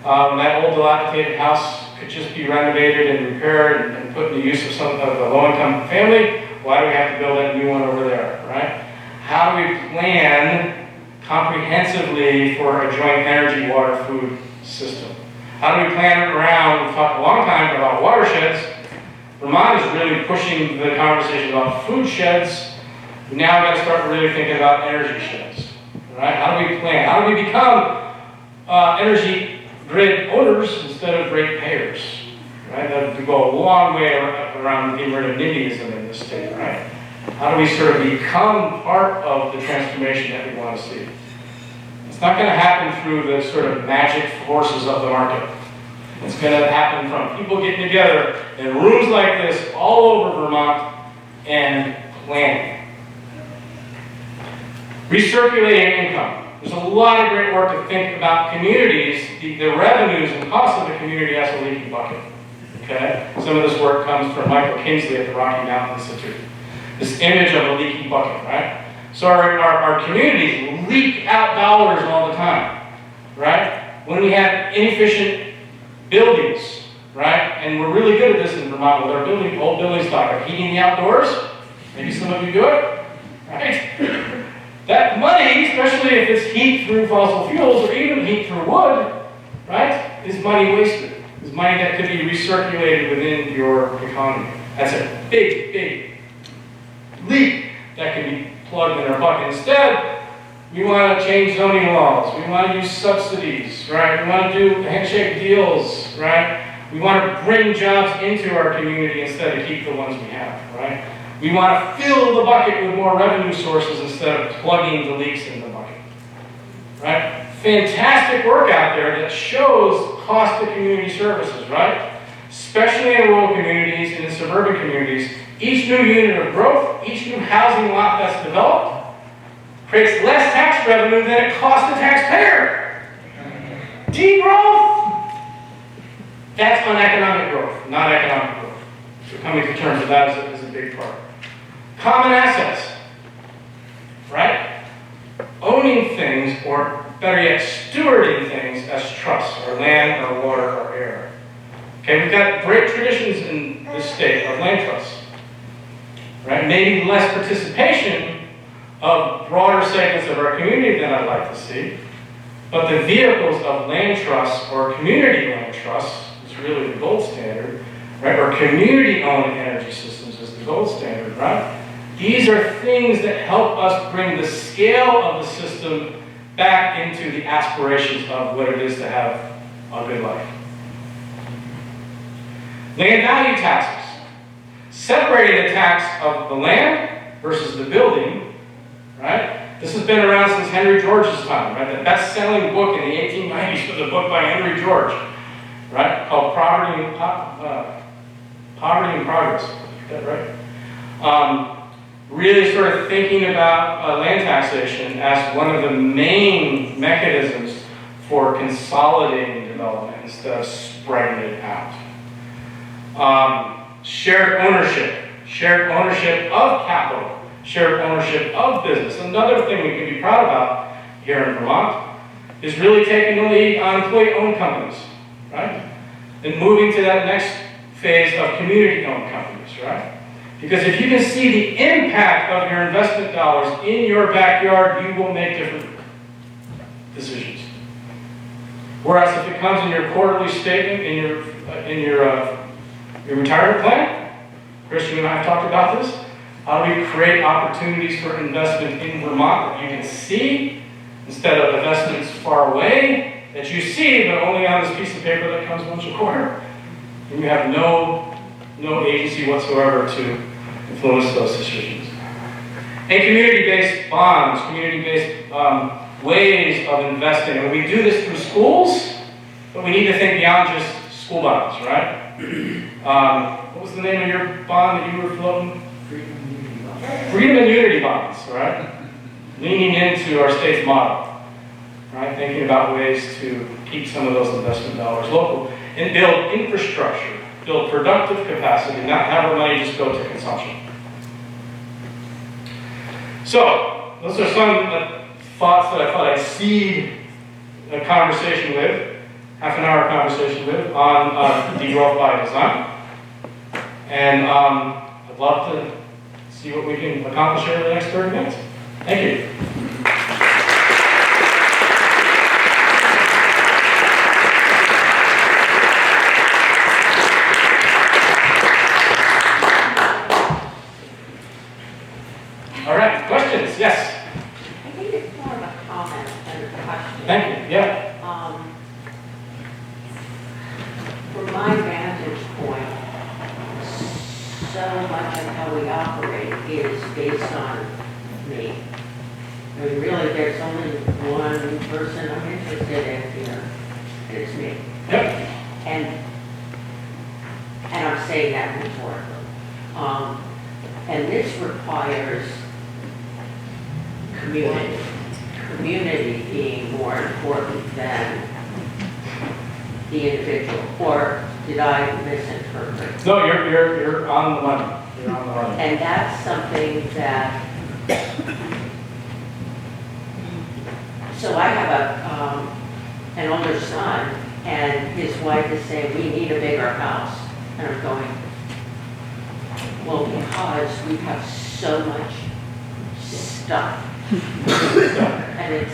S2: That old dilapidated house could just be renovated and repaired and put in the use of some of the low-income family. Why do we have to build that new one over there, right? How do we plan comprehensively for a joint energy, water, food system? How do we plan it around? We've talked a long time about watersheds. Vermont is really pushing the conversation about food sheds. We now got to start really thinking about energy sheds, right? How do we plan? How do we become energy grid owners instead of rate payers, right? That would go a long way around getting rid of NIMBYism in this state, right? How do we sort of become part of the transformation that we want to see? It's not going to happen through the sort of magic forces of the market. It's going to happen from people getting together in rooms like this all over Vermont and planning. Recirculating income. There's a lot of great work to think about communities, the revenues and costs of the community as a leaky bucket. Okay? Some of this work comes from Michael Kingsley at the Rocky Mountain Institute. This image of a leaky bucket, right? So our communities leak out dollars all the time, right? When we have inefficient buildings, right? And we're really good at this in Vermont with our old building stock, our heating the outdoors. Maybe some of you do it, right? That money, especially if it's heat through fossil fuels or even heat through wood, right, is money wasted. Is money that could be recirculated within your economy. That's a big, big leak that can be plugged in our bucket. Instead, we want to change zoning laws. We want to use subsidies, right? We want to do handshake deals, right? We want to bring jobs into our community instead of keep the ones we have, right? We want to fill the bucket with more revenue sources instead of plugging the leaks in the bucket, right? Fantastic work out there that shows cost to community services, right? Especially in rural communities and in suburban communities. Each new unit of growth, each new housing lot that's developed, creates less tax revenue than it costs the taxpayer. Degrowth! That's uneconomic growth, not economic growth. So coming to terms with that is a big part. Common assets, right? Owning things, or better yet, stewarding things as trusts, our land, our water, our air. Okay, we've got great traditions in this state of land trusts, right? Maybe less participation of broader segments of our community than I'd like to see, but the vehicles of land trusts or community land trusts is really the gold standard, right? Or community-owned energy systems is the gold standard, right? These are things that help us bring the scale of the system back into the aspirations of what it is to have a good life. Land value taxes. Separating the tax of the land versus the building, right? This has been around since Henry George's time, right? The best-selling book in the 1890s was a book by Henry George, right? Called Poverty and Progress. Is that right? Really sort of thinking about land taxation as one of the main mechanisms for consolidating development instead of spreading it out. Shared ownership of capital, shared ownership of business. Another thing we can be proud about here in Vermont is really taking the lead on employee-owned companies, right? And moving to that next phase of community-owned companies, right? Because if you can see the impact of your investment dollars in your backyard, you will make different decisions. Whereas if it comes in your quarterly statement, in your retirement plan, Christian and I have talked about this, how do we create opportunities for investment in Vermont that you can see, instead of investments far away that you see, but only on this piece of paper that comes once a quarter, and you have no agency whatsoever to influence those decisions. And community-based bonds, community-based ways of investing. And we do this through schools, but we need to think beyond just school bonds, right? What was the name of your bond that you were floating? Freedom and Unity bonds, right? Leaning into our state's model, right? Thinking about ways to keep some of those investment dollars local and build infrastructure, build productive capacity, not have our money just go to consumption. So, those are some thoughts that I thought I'd seed a conversation with, half-an-hour conversation with, on degrowth by design. And I'd love to see what we can accomplish over the next 30 minutes. Thank you. All right, questions? Yes?
S3: I think it's more of a comment than a question.
S2: Thank you. Yeah.
S3: From my vantage point, so much of how we operate is based on me. I mean, really, there's only one person I'm interested in here, and it's me.
S2: Yep.
S3: And I'm saying that rhetorically. And this requires community being more important than the individual. Or did I misinterpret?
S2: No, you're on the money. You're on the money.
S3: And that's something that. So I have an older son, and his wife is saying we need a bigger house, and I'm going, well, because we have so much stuff. And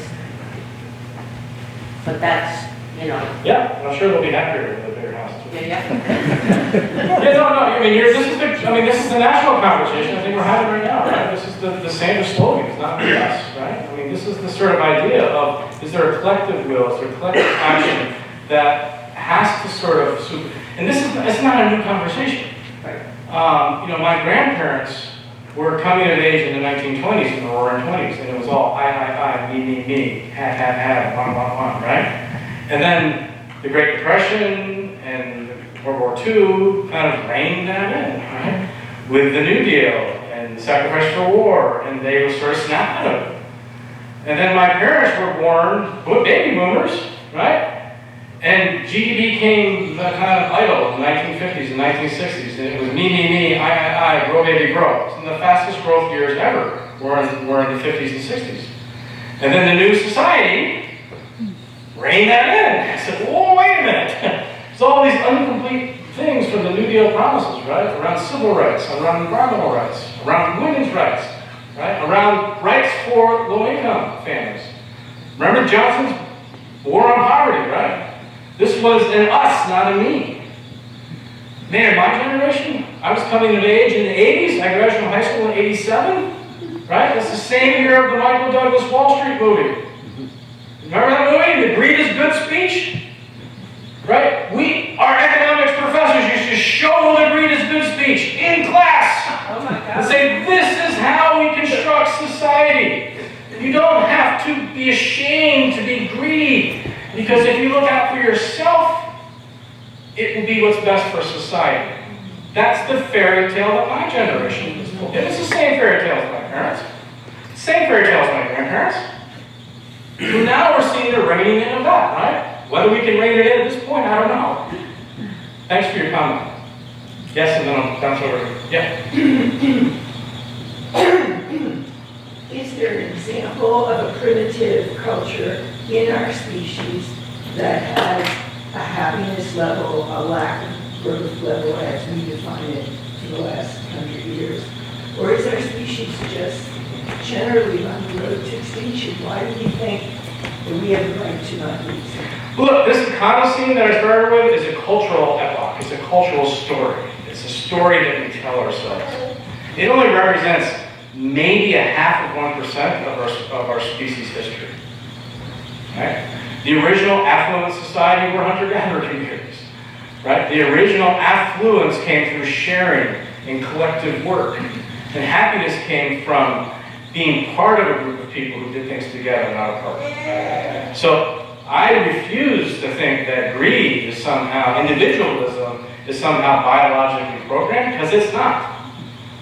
S3: but that's, you know.
S2: Yeah, I'm sure they'll be happier with a bigger house.
S3: Yeah.
S2: Yeah, no. I mean, this is the national conversation I think we're having right now, right? This is the Sanders slogan. It's not the us, right? I mean, this is the sort of idea of, is there a collective will, is there a collective action that has to sort of, and it's not a new conversation.
S3: Right.
S2: My grandparents were coming of age in the 1920s, in the roaring 20s, and it was all I, me, had, one, right? And then the Great Depression and World War II kind of reined that in, right? With the New Deal and the sacrifice for war, and they were sort of snapped out of it. And then my parents were born, baby boomers, right? And GDP became the kind of idol in the 1950s and 1960s, and it was me, I, grow baby grow. It's the fastest growth years ever were in the 50s and 60s. And then the new society reined that in. I said, whoa, wait a minute. There's all these incomplete things from the New Deal promises, right? Around civil rights, around environmental rights, around women's rights, right? Around rights for low-income families. Remember Johnson's war on poverty, right? This was an us, not a me. Man, my generation, I was coming of age in the 80s. I graduated from high school in 87, right? That's the same year of the Michael Douglas Wall Street movie. Remember that movie, The Greed is Good speech? Right? Our economics professors used to show the Greed is Good speech in class.
S3: Oh my God.
S2: And say, this is how we construct society. You don't have to be ashamed to be greedy. Because if you look out for yourself, it will be what's best for society. That's the fairy tale that my generation was told. It was the same fairy tale as my parents. Same fairy tale as my grandparents. So now we're seeing the reining in of that, right? Whether we can rein it in at this point, I don't know. Thanks for your comment. Yes, and then I'll bounce over. Yeah.
S5: Is there an example of a primitive culture in our species that has a happiness level, a lack of growth level as we define it for the last 100 years? Or is our species just generally on the road to extinction? Why do we think that we have the right to not be extinct?
S2: Look, this economy that I started with is a cultural epoch. It's a cultural story. It's a story that we tell ourselves. It only represents maybe 0.5% of our species history. Right? The original affluent society were hunter-gatherer communities. Right? The original affluence came through sharing and collective work. And happiness came from being part of a group of people who did things together, not apart. So I refuse to think that greed is somehow, individualism is somehow biologically programmed, because it's not.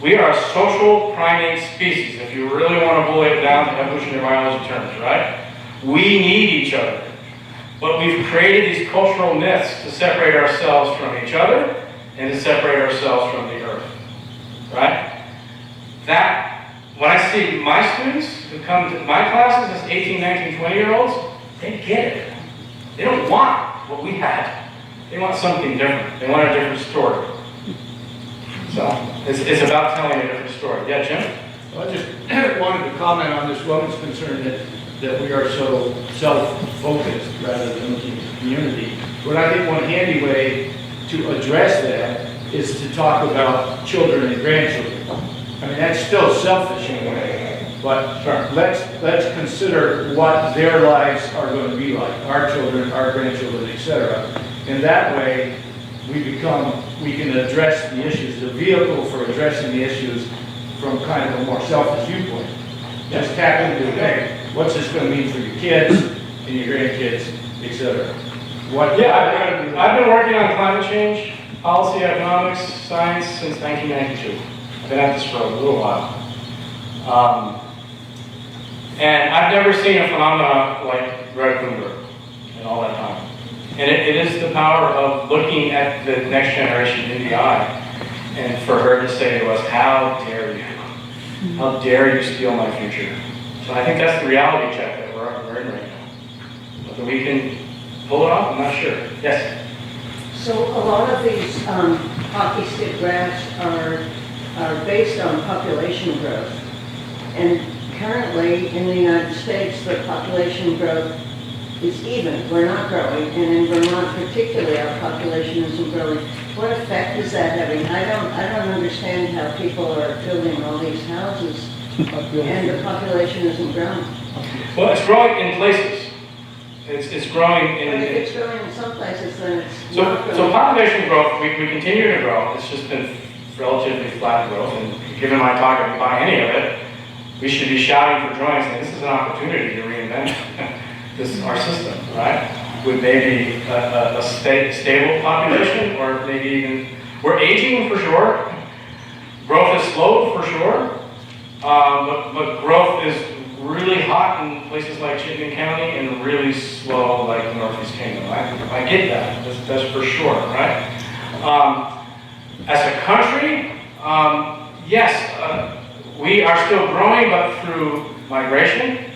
S2: We are a social primate species, if you really want to boil it down to evolutionary biology terms, right? We need each other. But we've created these cultural myths to separate ourselves from each other and to separate ourselves from the earth, right? That, when I see my students who come to my classes as 18, 19, 20-year-olds, they get it. They don't want what we had. They want something different. They want a different story. So, it's about telling a different story. Yeah, Jim?
S1: Well, I just wanted to comment on this woman's concern that we are so self-focused rather than looking at the community. But I think one handy way to address that is to talk about children and grandchildren. I mean, that's still selfish in a way, but let's consider what their lives are going to be like, our children, our grandchildren, etc. And that way, we can address the issues, the vehicle for addressing the issues from kind of a more selfish viewpoint. Just tap into, hey, what's this going to mean for your kids and your grandkids, etc.
S2: I've been working on climate change, policy, economics, science since 1992. I've been at this for a little while. And I've never seen a phenomenon like Greta Thunberg in all that time. And it is the power of looking at the next generation in the eye, and for her to say to us, how dare you? How dare you steal my future? So I think that's the reality check that we're in right now. Whether we can pull it off, I'm not sure. Yes?
S6: So a lot of these hockey stick graphs are based on population growth. And currently in the United States, the population growth is even. We're not growing. And in Vermont particularly, our population isn't growing. What effect is that having? I don't understand how people are building all these houses and the population isn't growing.
S2: Well, it's growing in places. It's growing in...
S6: But if it's growing in some places, then it's
S2: So
S6: not growing.
S2: population growth, we continue to grow. It's just been relatively flat growth. And given my talk, if you buy any of it, we should be shouting for joy and saying, this is an opportunity to reinvent our system, right? With maybe a stable population, or maybe even, we're aging for sure. Growth is slow for sure, but growth is really hot in places like Chittenden County and really slow like the Northeast Kingdom. I get that, that's for sure, right? As a country, yes, we are still growing, but through migration.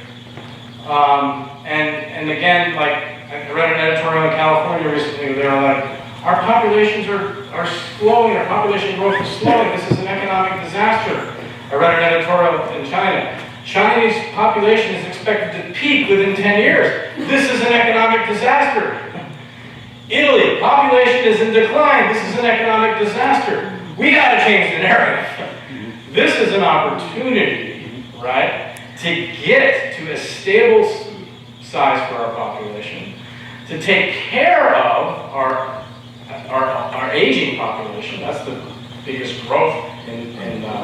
S2: And again, like, I read an editorial in California recently, they were like, our populations are slowing, our population growth is slowing, this is an economic disaster. I read an editorial in China. Chinese population is expected to peak within 10 years. This is an economic disaster. Italy, population is in decline, this is an economic disaster. We gotta change the narrative. This is an opportunity, right, to get to a stable size for our population, to take care of our aging population. That's the biggest growth in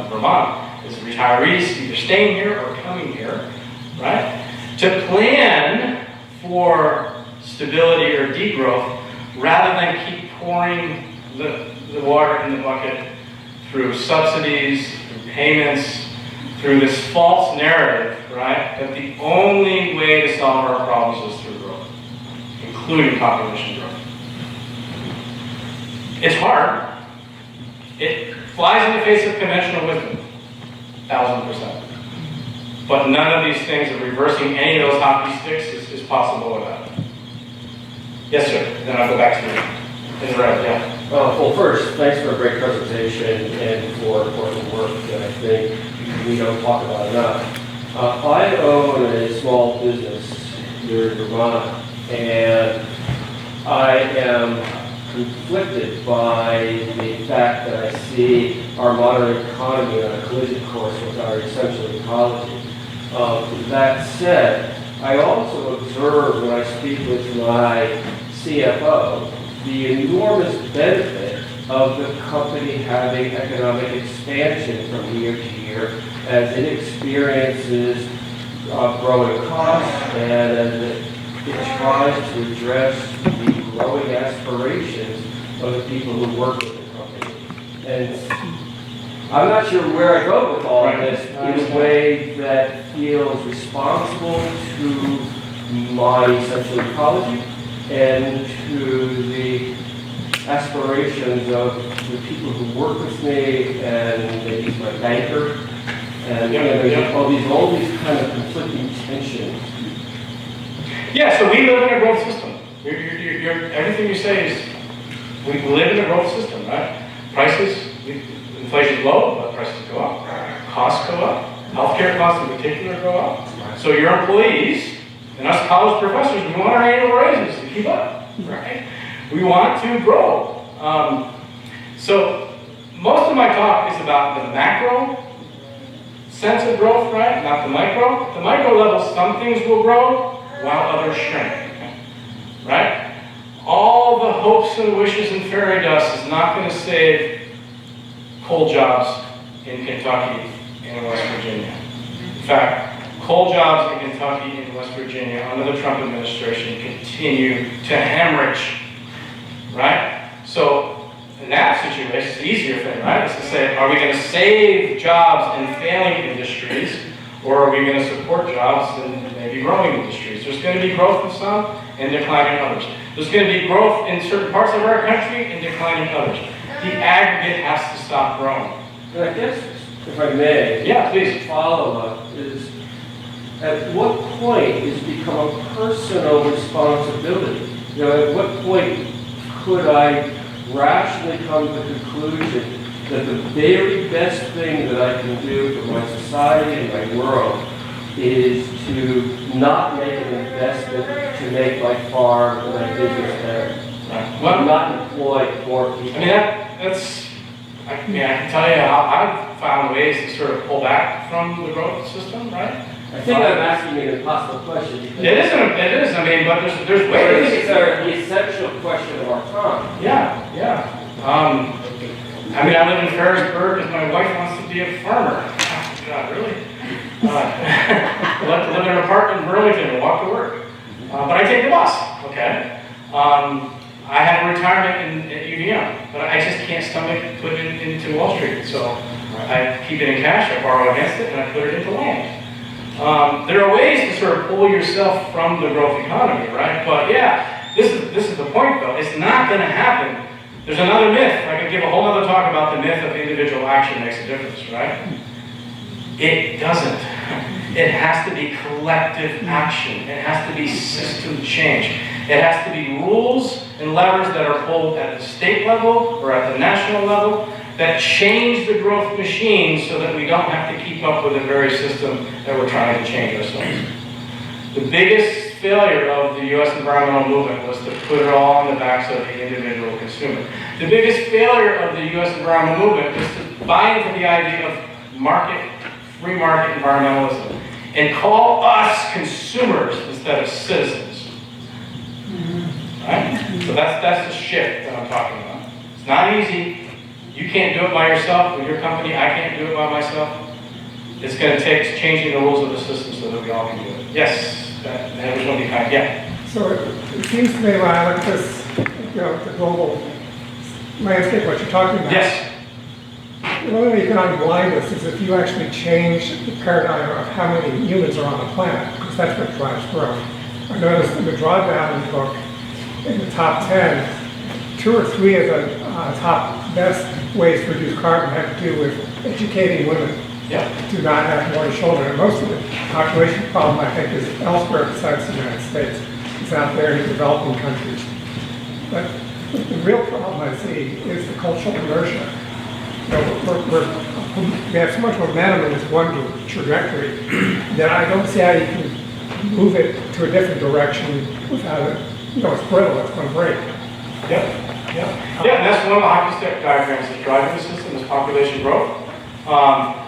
S2: Vermont, is retirees either staying here or coming here, right? To plan for stability or degrowth rather than keep pouring the water in the bucket through subsidies, through payments, through this false narrative, right, that the only way to solve our problems is through growth, including population growth. It's hard. It flies in the face of conventional wisdom, 1000%. But none of these things of reversing any of those hockey sticks is possible without it. Yes, sir. Then I'll go back to you. In the red, yeah.
S4: Well, first, thanks for a great presentation and for important work that I think we don't talk about enough. I own a small business here in Vermont, and I am conflicted by the fact that I see our modern economy on a collision course with our essential ecology. That said, I also observe when I speak with my CFO the enormous benefit of the company having economic expansion from year to year as it experiences growing costs and as it tries to address the growing aspirations of the people who work with the company. And I'm not sure where I go with all of this in a way that feels responsible to my essential ecology and to the aspirations of the people who work with me and maybe my banker. And there's all these kind of conflicting tensions.
S2: Yeah, so we live in a growth system. Everything you say is, we live in a growth system, right? Prices, inflation's low, but prices go up. Costs go up. Healthcare costs in particular go up. So your employees and us college professors, we want our annual raises to keep up, right? We want to grow. So most of my talk is about the macro sense of growth, right? Not the micro. At the micro level, some things will grow while others shrink, right? All the hopes and wishes and fairy dust is not going to save coal jobs in Kentucky and West Virginia. In fact, coal jobs in Kentucky and West Virginia under the Trump administration continue to hemorrhage, right? So in that situation, it's the easier thing, right? It's to say, are we going to save jobs in failing industries, or are we going to support jobs in maybe growing industries? There's going to be growth in some and decline in others. There's going to be growth in certain parts of our country and decline in others. The aggregate has to stop growing.
S4: And I guess, if I may,
S2: yeah, please.
S4: Follow-up is, at what point is become a personal responsibility? You know, at what point could I rationally come to the conclusion that the very best thing that I can do for my society and my world is to not make an investment to make my farm and my business better?
S2: Right. Well,
S4: not employ more people.
S2: I mean, I can tell you how I've found ways to sort of pull back from the growth system, right?
S4: I think I'm asking you an impossible question.
S2: It is, I mean, but there's
S4: I
S2: ways.
S4: think it's the essential question of our time.
S2: Yeah, yeah. I mean, I live in Ferrisburg and my wife wants to be a farmer. God, really? I like to live in an apartment in Burlington and walk to work. But I take the bus, okay? I have a retirement at UVM, but I just can't stomach putting it into Wall Street. So I keep it in cash, I borrow against it, and I put it into land. There are ways to sort of pull yourself from the growth economy, right? But yeah, this is the point though. It's not going to happen. There's another myth. I could give a whole other talk about the myth of individual action makes a difference, right? It doesn't. It has to be collective action. It has to be system change. It has to be rules and levers that are pulled at the state level or at the national level that change the growth machine so that we don't have to keep up with the very system that we're trying to change ourselves. The biggest failure of the U.S. environmental movement was to put it all on the backs of the individual consumer. The biggest failure of the U.S. environmental movement was to buy into the idea of free market environmentalism and call us consumers instead of citizens. Right? So that's the shift that I'm talking about. It's not easy. You can't do it by yourself with your company. I can't do it by myself. It's going to take changing the rules of the system so that we all can do it. Yes, that was one behind. Yeah.
S7: So it seems to me when I look at this, the global May I think what you're talking about?
S2: Yes.
S7: The only way you can unblind this is if you actually change the paradigm of how many humans are on the planet, because that's what drives growth. I noticed in the drawdown book, in the top 10, 2 or 3 of the top best ways to reduce carbon have to do with educating women
S2: Yep.
S7: to not have more to shoulder. And most of the population problem, I think, is elsewhere besides the United States. It's out there in developing countries. But the real problem I see is the cultural inertia. You know, we have so much momentum in this one trajectory that I don't see how you can move it to a different direction without it. You know, it's brittle, it's going to break.
S2: Yep. Yeah, and that's one of the hockey stick diagrams that's driving the system is population growth.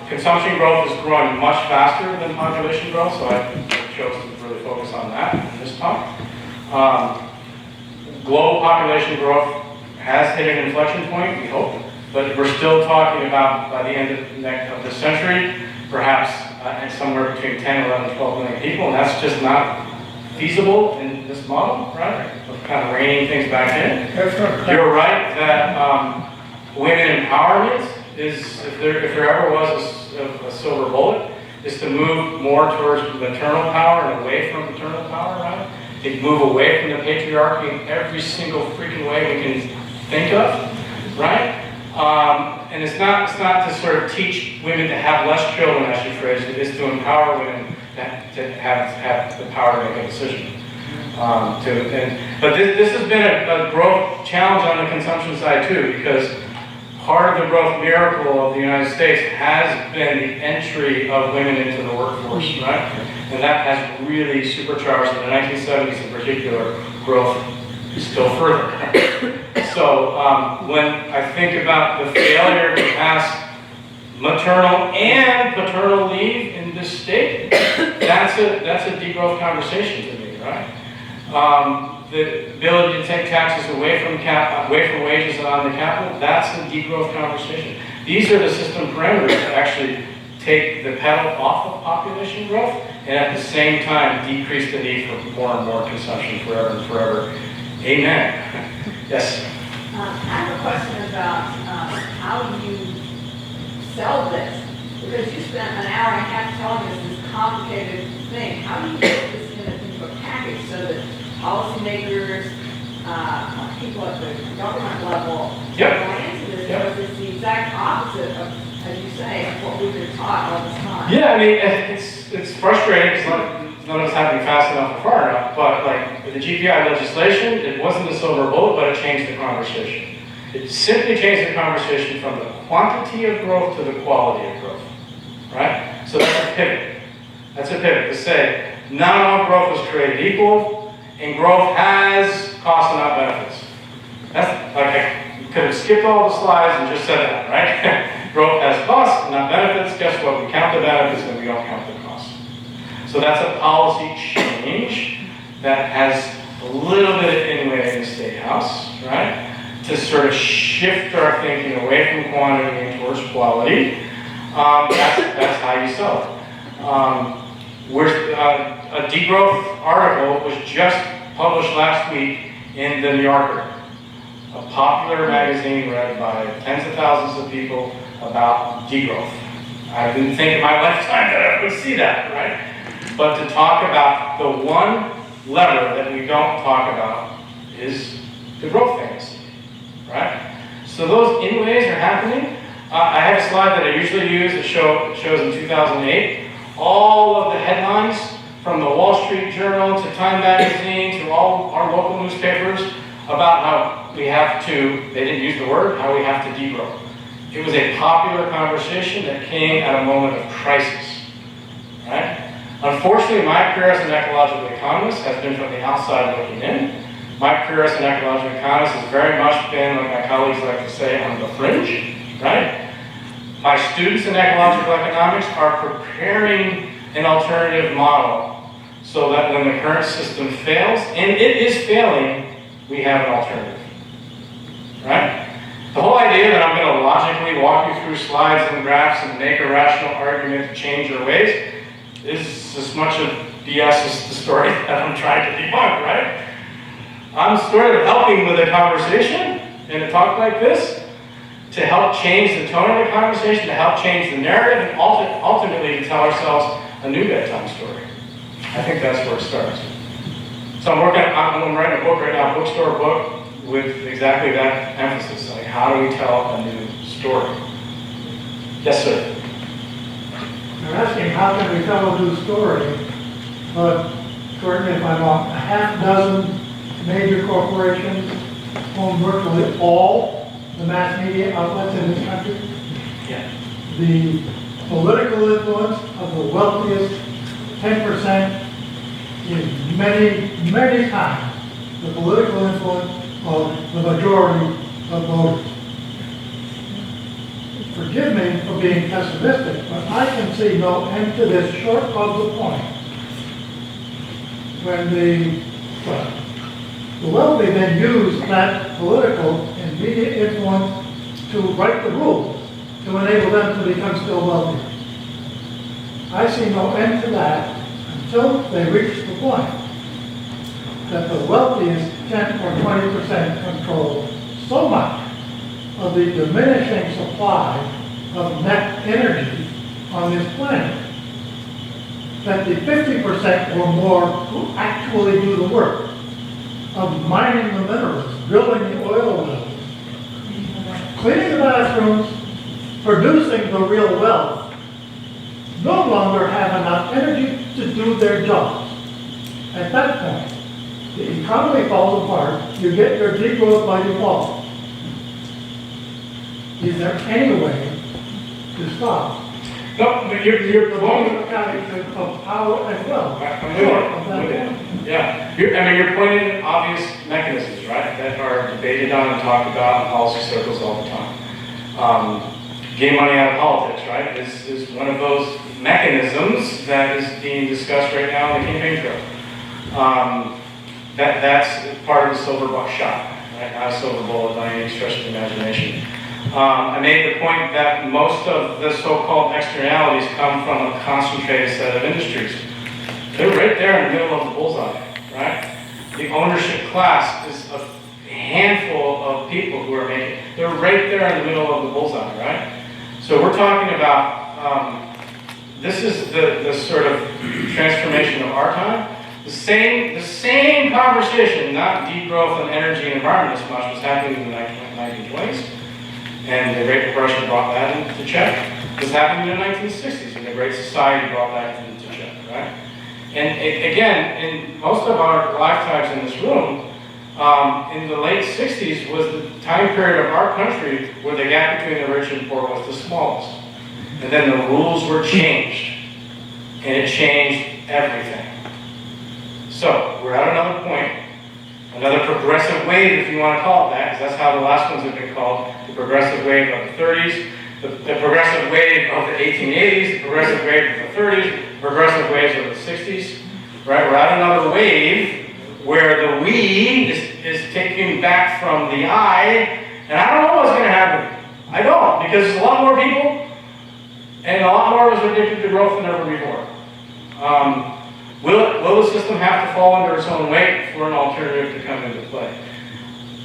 S2: Consumption growth is growing much faster than population growth, so I chose to really focus on that in this talk. Global population growth has hit an inflection point, we hope, but we're still talking about, by the end of this century, perhaps somewhere between 10, 11, 12 million people, and that's just not feasible in this model, right? Of kind of reining things back in. You're right that women empowerment is, if there ever was a silver bullet, is to move more towards maternal power and away from paternal power, right? To move away from the patriarchy in every single freaking way we can think of, right? And it's not to sort of teach women to have less children, as she phrased it, is to empower women to have the power to make a decision. But this has been a growth challenge on the consumption side too, because part of the growth miracle of the United States has been the entry of women into the workforce, right? And that has really supercharged in the 1970s in particular growth still further. So when I think about the failure to pass maternal and paternal leave in this state, that's a degrowth conversation to me, right? The ability to take taxes away from wages and on the capital, that's a degrowth conversation. These are the system parameters that actually take the pedal off of population growth and at the same time decrease the need for more and more consumption forever and forever. Amen. Yes?
S8: I have a question about how you sell this, because you spent an hour and a half telling us this complicated thing. How do you put this into a package so that policymakers, people at the government level, buy into this? Because it's the exact opposite of, as you say, of what we've been taught all this time.
S2: Yeah, I mean, it's frustrating because none of us happening fast enough or far enough, but like with the GPI legislation, it wasn't a silver bullet, but it changed the conversation. It simply changed the conversation from the quantity of growth to the quality of growth, right? So that's a pivot. That's a pivot to say, not all growth is created equal, and growth has costs and not benefits. That's like, I could have skipped all the slides and just said that, right? Growth has costs and not benefits. Guess what? We count the benefits and we don't count the costs. So that's a policy change that has a little bit of inway in the State House, right? To sort of shift our thinking away from quantity and towards quality. That's how you sell it. A degrowth article was just published last week in The New Yorker, a popular magazine read by tens of thousands of people about degrowth. I didn't think in my lifetime that I would see that, right? But to talk about the one lever that we don't talk about is the growth fantasy, right? So those inways are happening. I have a slide that I usually use that shows in 2008 all of the headlines from the Wall Street Journal to Time Magazine to all our local newspapers about how we have to, they didn't use the word, how we have to degrow. It was a popular conversation that came at a moment of crisis, right? Unfortunately, my career as an ecological economist has been from the outside looking in. My career as an ecological economist has very much been, like my colleagues like to say, on the fringe, right? My students in ecological economics are preparing an alternative model so that when the current system fails, and it is failing, we have an alternative, right? The whole idea that I'm going to logically walk you through slides and graphs and make a rational argument to change your ways is as much of BS as the story that I'm trying to debunk, right? I'm sort of helping with a conversation, in a talk like this to help change the tone of the conversation, to help change the narrative, and ultimately to tell ourselves a new bedtime story. I think that's where it starts. So I'm writing a book right now, a bookstore book, with exactly that emphasis. Like, how do we tell a new story? Yes, sir.
S9: They're asking how can we tell a new story, but correct me if I'm wrong, a half dozen major corporations own virtually all the mass media outlets in this country.
S2: Yeah.
S9: The political influence of the wealthiest 10% is many, many times the political influence of the majority of voters. Forgive me for being pessimistic, but I can see no end to this short of the point when the wealthy then use that political and media influence to write the rules to enable them to become still wealthier. I see no end to that until they reach the point that the wealthiest 10 or 20% control so much of the diminishing supply of net energy on this planet that the 50% or more who actually do the work of mining the minerals, drilling the oil wells, cleaning the bathrooms, producing the real wealth, no longer have enough energy to do their jobs. At that point, the economy falls apart, you get your degrowth by default. Is there any way to stop?
S2: No, but you're going.
S9: Of power and wealth.
S2: I'm with it. Yeah. You're pointing at obvious mechanisms, right, that are debated on and talked about in policy circles all the time. Getting money out of politics, right, is one of those mechanisms that is being discussed right now in the campaign trail. That's part of the silver buck shot, right? Not a silver bullet by any stretch of the imagination. I made the point that most of the so-called externalities come from a concentrated set of industries. They're right there in the middle of the bullseye, right? The ownership class is a handful of people who are making, they're right there in the middle of the bullseye, right? So we're talking about, this is the sort of transformation of our time. The same conversation, not degrowth and energy and environment as much, was happening in the 1920s. And the Great Depression brought that into check. This happened in the 1960s, and the Great Society brought that into check, right? And again, in most of our lifetimes in this room, in the late 60s was the time period of our country where the gap between the rich and poor was the smallest. And then the rules were changed, and it changed everything. So, we're at another point, another progressive wave, if you want to call it that, because that's how the last ones have been called, the progressive wave of the 30s, the progressive wave of the 1880s, the progressive wave of the 30s, the progressive waves of the 60s, right? We're at another wave where the we is taken back from the I, and I don't know what's going to happen. I don't, because there's a lot more people, and a lot more of us are addicted to growth than ever before. Will the system have to fall under its own weight for an alternative to come into play?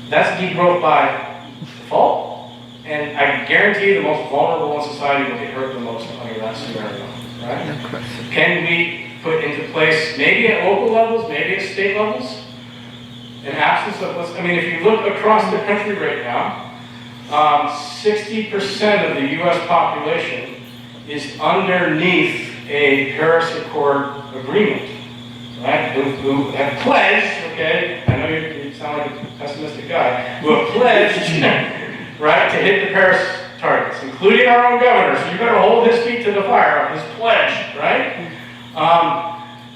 S2: That's degrowth by default, and I guarantee you the most vulnerable in society will get hurt the most under that scenario, right? Can we put into place, maybe at local levels, maybe at state levels, an absence of, if you look across the country right now, 60% of the U.S. population is underneath a Paris Accord agreement, right? Who have pledged, okay, I know you sound like a pessimistic guy, who have pledged, right, to hit the Paris targets, including our own governor, so you better hold his feet to the fire of his pledge, right?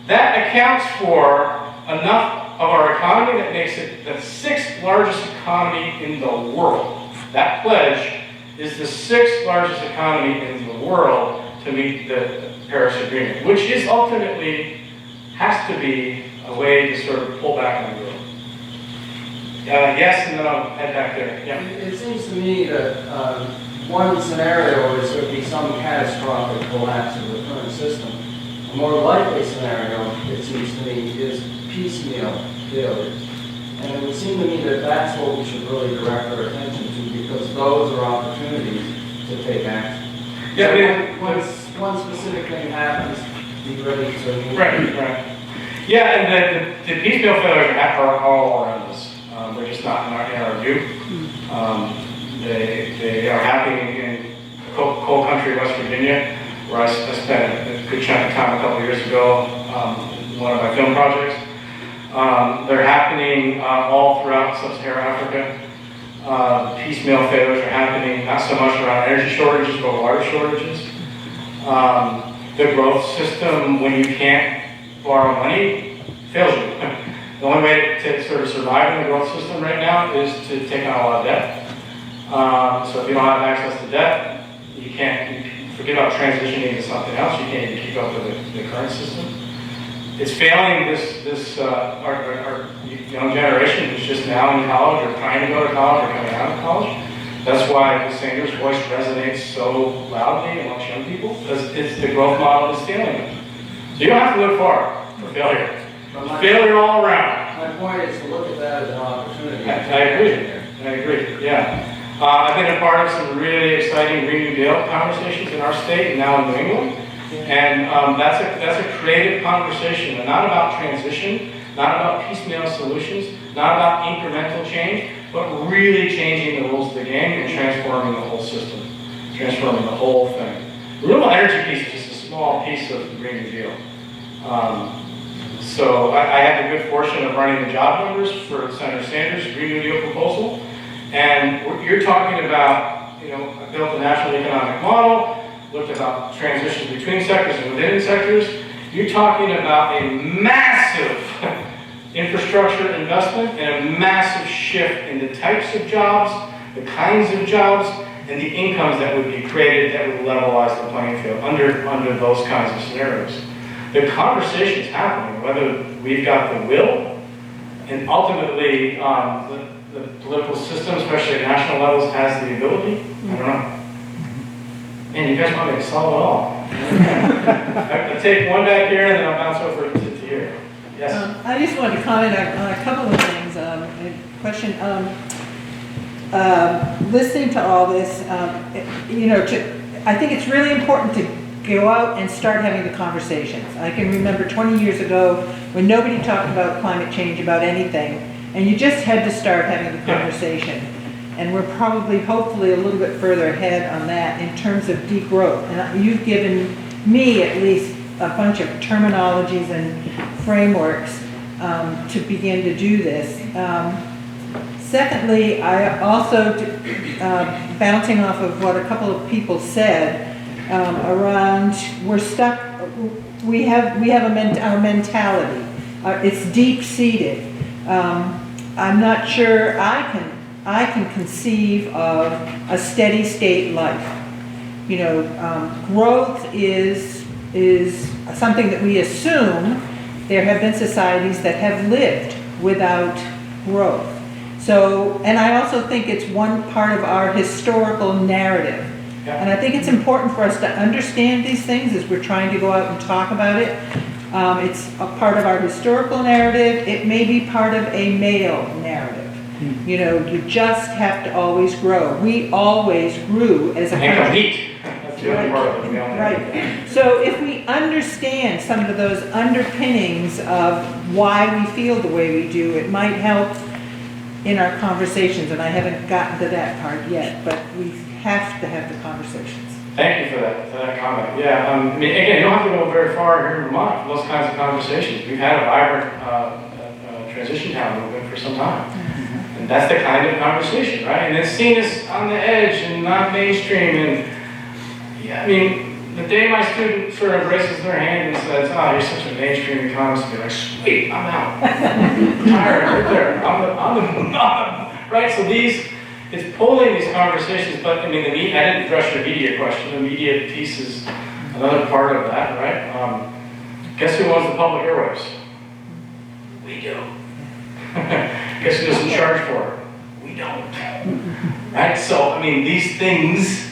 S2: That accounts for enough of our economy that makes it the 6th largest economy in the world. That pledge is the 6th largest economy in the world to meet the Paris Agreement, which is ultimately has to be a way to sort of pull back on growth. Yes, and then I'll head back there. Yeah.
S10: It seems to me that one scenario is there would be some catastrophic collapse of the current system. A more likely scenario, it seems to me, is piecemeal failure. And it would seem to me that that's what we should really direct our attention to, because those are opportunities to take action.
S2: Yeah,
S10: So once one specific thing happens, be ready to move.
S2: Right. Yeah, and the piecemeal failures are all around us. They're just not in our view. They are happening in coal country, West Virginia, where I spent a good chunk of time a couple of years ago, one of my film projects. They're happening all throughout sub-Saharan Africa. Piecemeal failures are happening not so much around energy shortages, but water shortages. The growth system, when you can't borrow money, fails you. The only way to sort of survive in the growth system right now is to take on a lot of debt. So if you don't have access to debt, you forget about transitioning to something else. You can't even keep up with the current system. It's failing our young generation who's just now in college or trying to go to college or coming out of college. That's why the singer's voice resonates so loudly amongst young people, because the growth model is failing them. So you don't have to look far for failure. Failure all around.
S10: My point is to look at that as an opportunity.
S2: I agree, yeah. I've been a part of some really exciting Green New Deal conversations in our state and now in New England. And that's a creative conversation, and not about transition, not about piecemeal solutions, not about incremental change, but really changing the rules of the game and transforming the whole system, transforming the whole thing. The renewable energy piece is just a small piece of the Green New Deal. So I had the good fortune of running the job numbers for Senator Sanders' Green New Deal proposal. And you're talking about, I built a national economic model, looked about transitions between sectors and within sectors. You're talking about a massive infrastructure investment and a massive shift in the types of jobs, the kinds of jobs, and the incomes that would be created that would levelize the playing field under those kinds of scenarios. The conversation's happening, whether we've got the will, and ultimately the political system, especially at national levels, has the ability. I don't know. Man, you guys want me to solve it all. I'll take one back here and then I'll bounce over to here. Yes?
S11: I just wanted to comment on a couple of things. A question, listening to all this, I think it's really important to go out and start having the conversations. I can remember 20 years ago when nobody talked about climate change, about anything, and you just had to start having the conversation. And we're probably, hopefully, a little bit further ahead on that in terms of degrowth. And you've given me at least a bunch of terminologies and frameworks to begin to do this. Secondly, I also, bouncing off of what a couple of people said, around we're stuck, we have our mentality. It's deep-seated. I'm not sure I can conceive of a steady state life. Growth is something that we assume. There have been societies that have lived without growth. So, and I also think it's one part of our historical narrative. Yeah. And I think it's important for us to understand these things as we're trying to go out and talk about it. It's a part of our historical narrative. It may be part of a male narrative. You just have to always grow. We always grew as a country.
S2: That's the other part of the male narrative.
S11: Right. So if we understand some of those underpinnings of why we feel the way we do, it might help in our conversations. And I haven't gotten to that part yet, but we have to have the conversations.
S2: Thank you for that comment. Yeah, again, you don't have to go very far here in Vermont for those kinds of conversations. We've had a vibrant transition town movement for some time. And that's the kind of conversation, right? And it's seen as on the edge and not mainstream. And yeah, the day my student sort of raises their hand and says, "Oh, you're such a mainstream economist," I'll be like, "Sweet, I'm out. I'm tired right there. I'm right." So it's pulling these conversations, but I didn't address your media question. The media piece is another part of that, right? Guess who owns the public airwaves? We do. Guess who doesn't charge for it? We don't. Right? So, these things,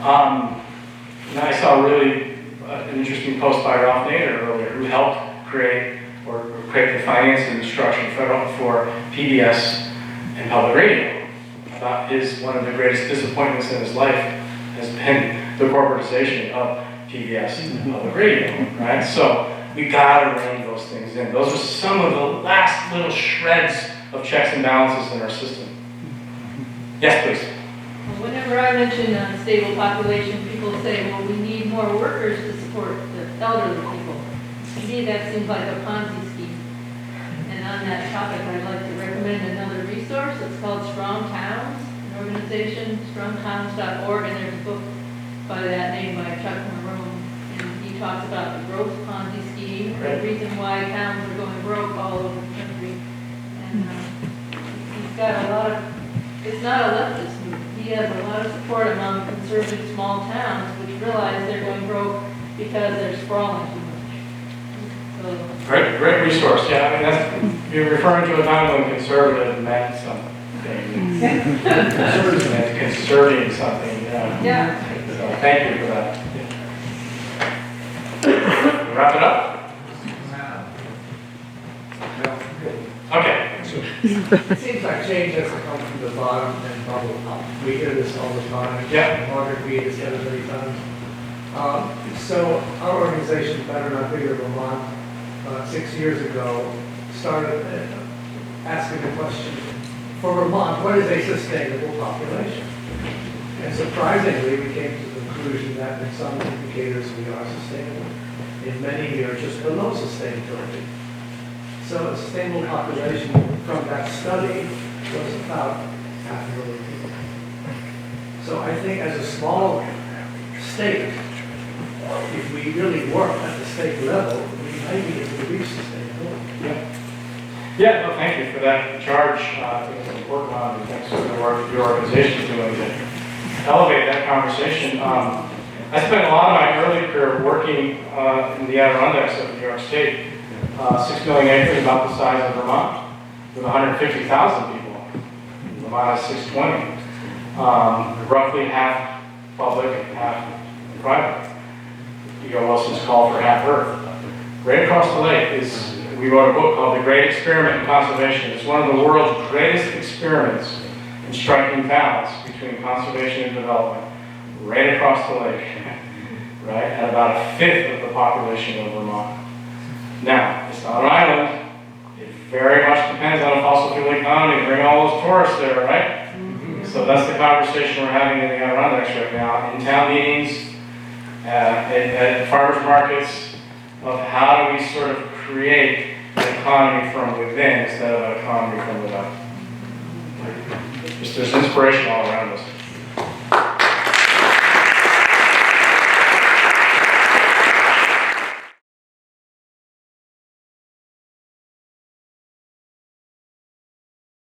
S2: I saw really an interesting post by Ralph Nader earlier, who helped create the financing structure for PBS and public radio. About one of the greatest disappointments in his life has been the corporatization of PBS and public radio, right? So we gotta rein those things in. Those are some of the last little shreds of checks and balances in our system. Yes, please.
S12: Well, whenever I mention unstable population, people say, well, we need more workers to support the elderly people. To me, that seems like a Ponzi scheme. And on that topic, I'd like to recommend another resource. It's called Strong Towns, an organization, strongtowns.org, and there's a book by that name by Chuck Maroon. And he talks about the growth Ponzi scheme, the reason why towns are going broke all over the country. And he's got a lot of, it's not a leftist move. He has a lot of support among conservative small towns which realize they're going broke because they're sprawling too much. So,
S2: Great resource. Yeah, I mean, that's, you're referring to a time when conservative meant something. Conservative meant conserving something.
S12: yeah.
S2: So thank you for that. Wrap it up. Okay.
S13: It seems like change has to come from the bottom and bubble up. We hear this all the time.
S2: Yeah.
S13: Margaret Mead has said it many times. So our organization, Better Not Bigger Vermont, 6 years ago, started asking the question, for Vermont, what is a sustainable population? And surprisingly, we came to the conclusion that in some indicators we are sustainable. In many, we are just below sustainability. So a sustainable population from that study was about 500,000 people. So I think as a small state, if we really work at the state level, we might be able to reach sustainability.
S2: Yeah, no, thank you for that charge. I think it's an important one, and thanks for the work your organization is doing to elevate that conversation. I spent a lot of my early career working in the Adirondacks of New York State. 6 million acres, about the size of Vermont, with 150,000 people. Vermont is 620. Roughly half public and half private. E.O. Wilson's call for half Earth. Right across the lake is, we wrote a book called The Great Experiment in Conservation. It's one of the world's greatest experiments in striking balance between conservation and development, right across the lake, right, at about a fifth of the population of Vermont. Now, it's not an island. It very much depends on a fossil fuel economy to bring all those tourists there, right? So that's the conversation we're having in the Adirondacks right now, in town meetings, at farmers markets, of how do we sort of create an economy from within instead of an economy from without. Just there's inspiration all around us.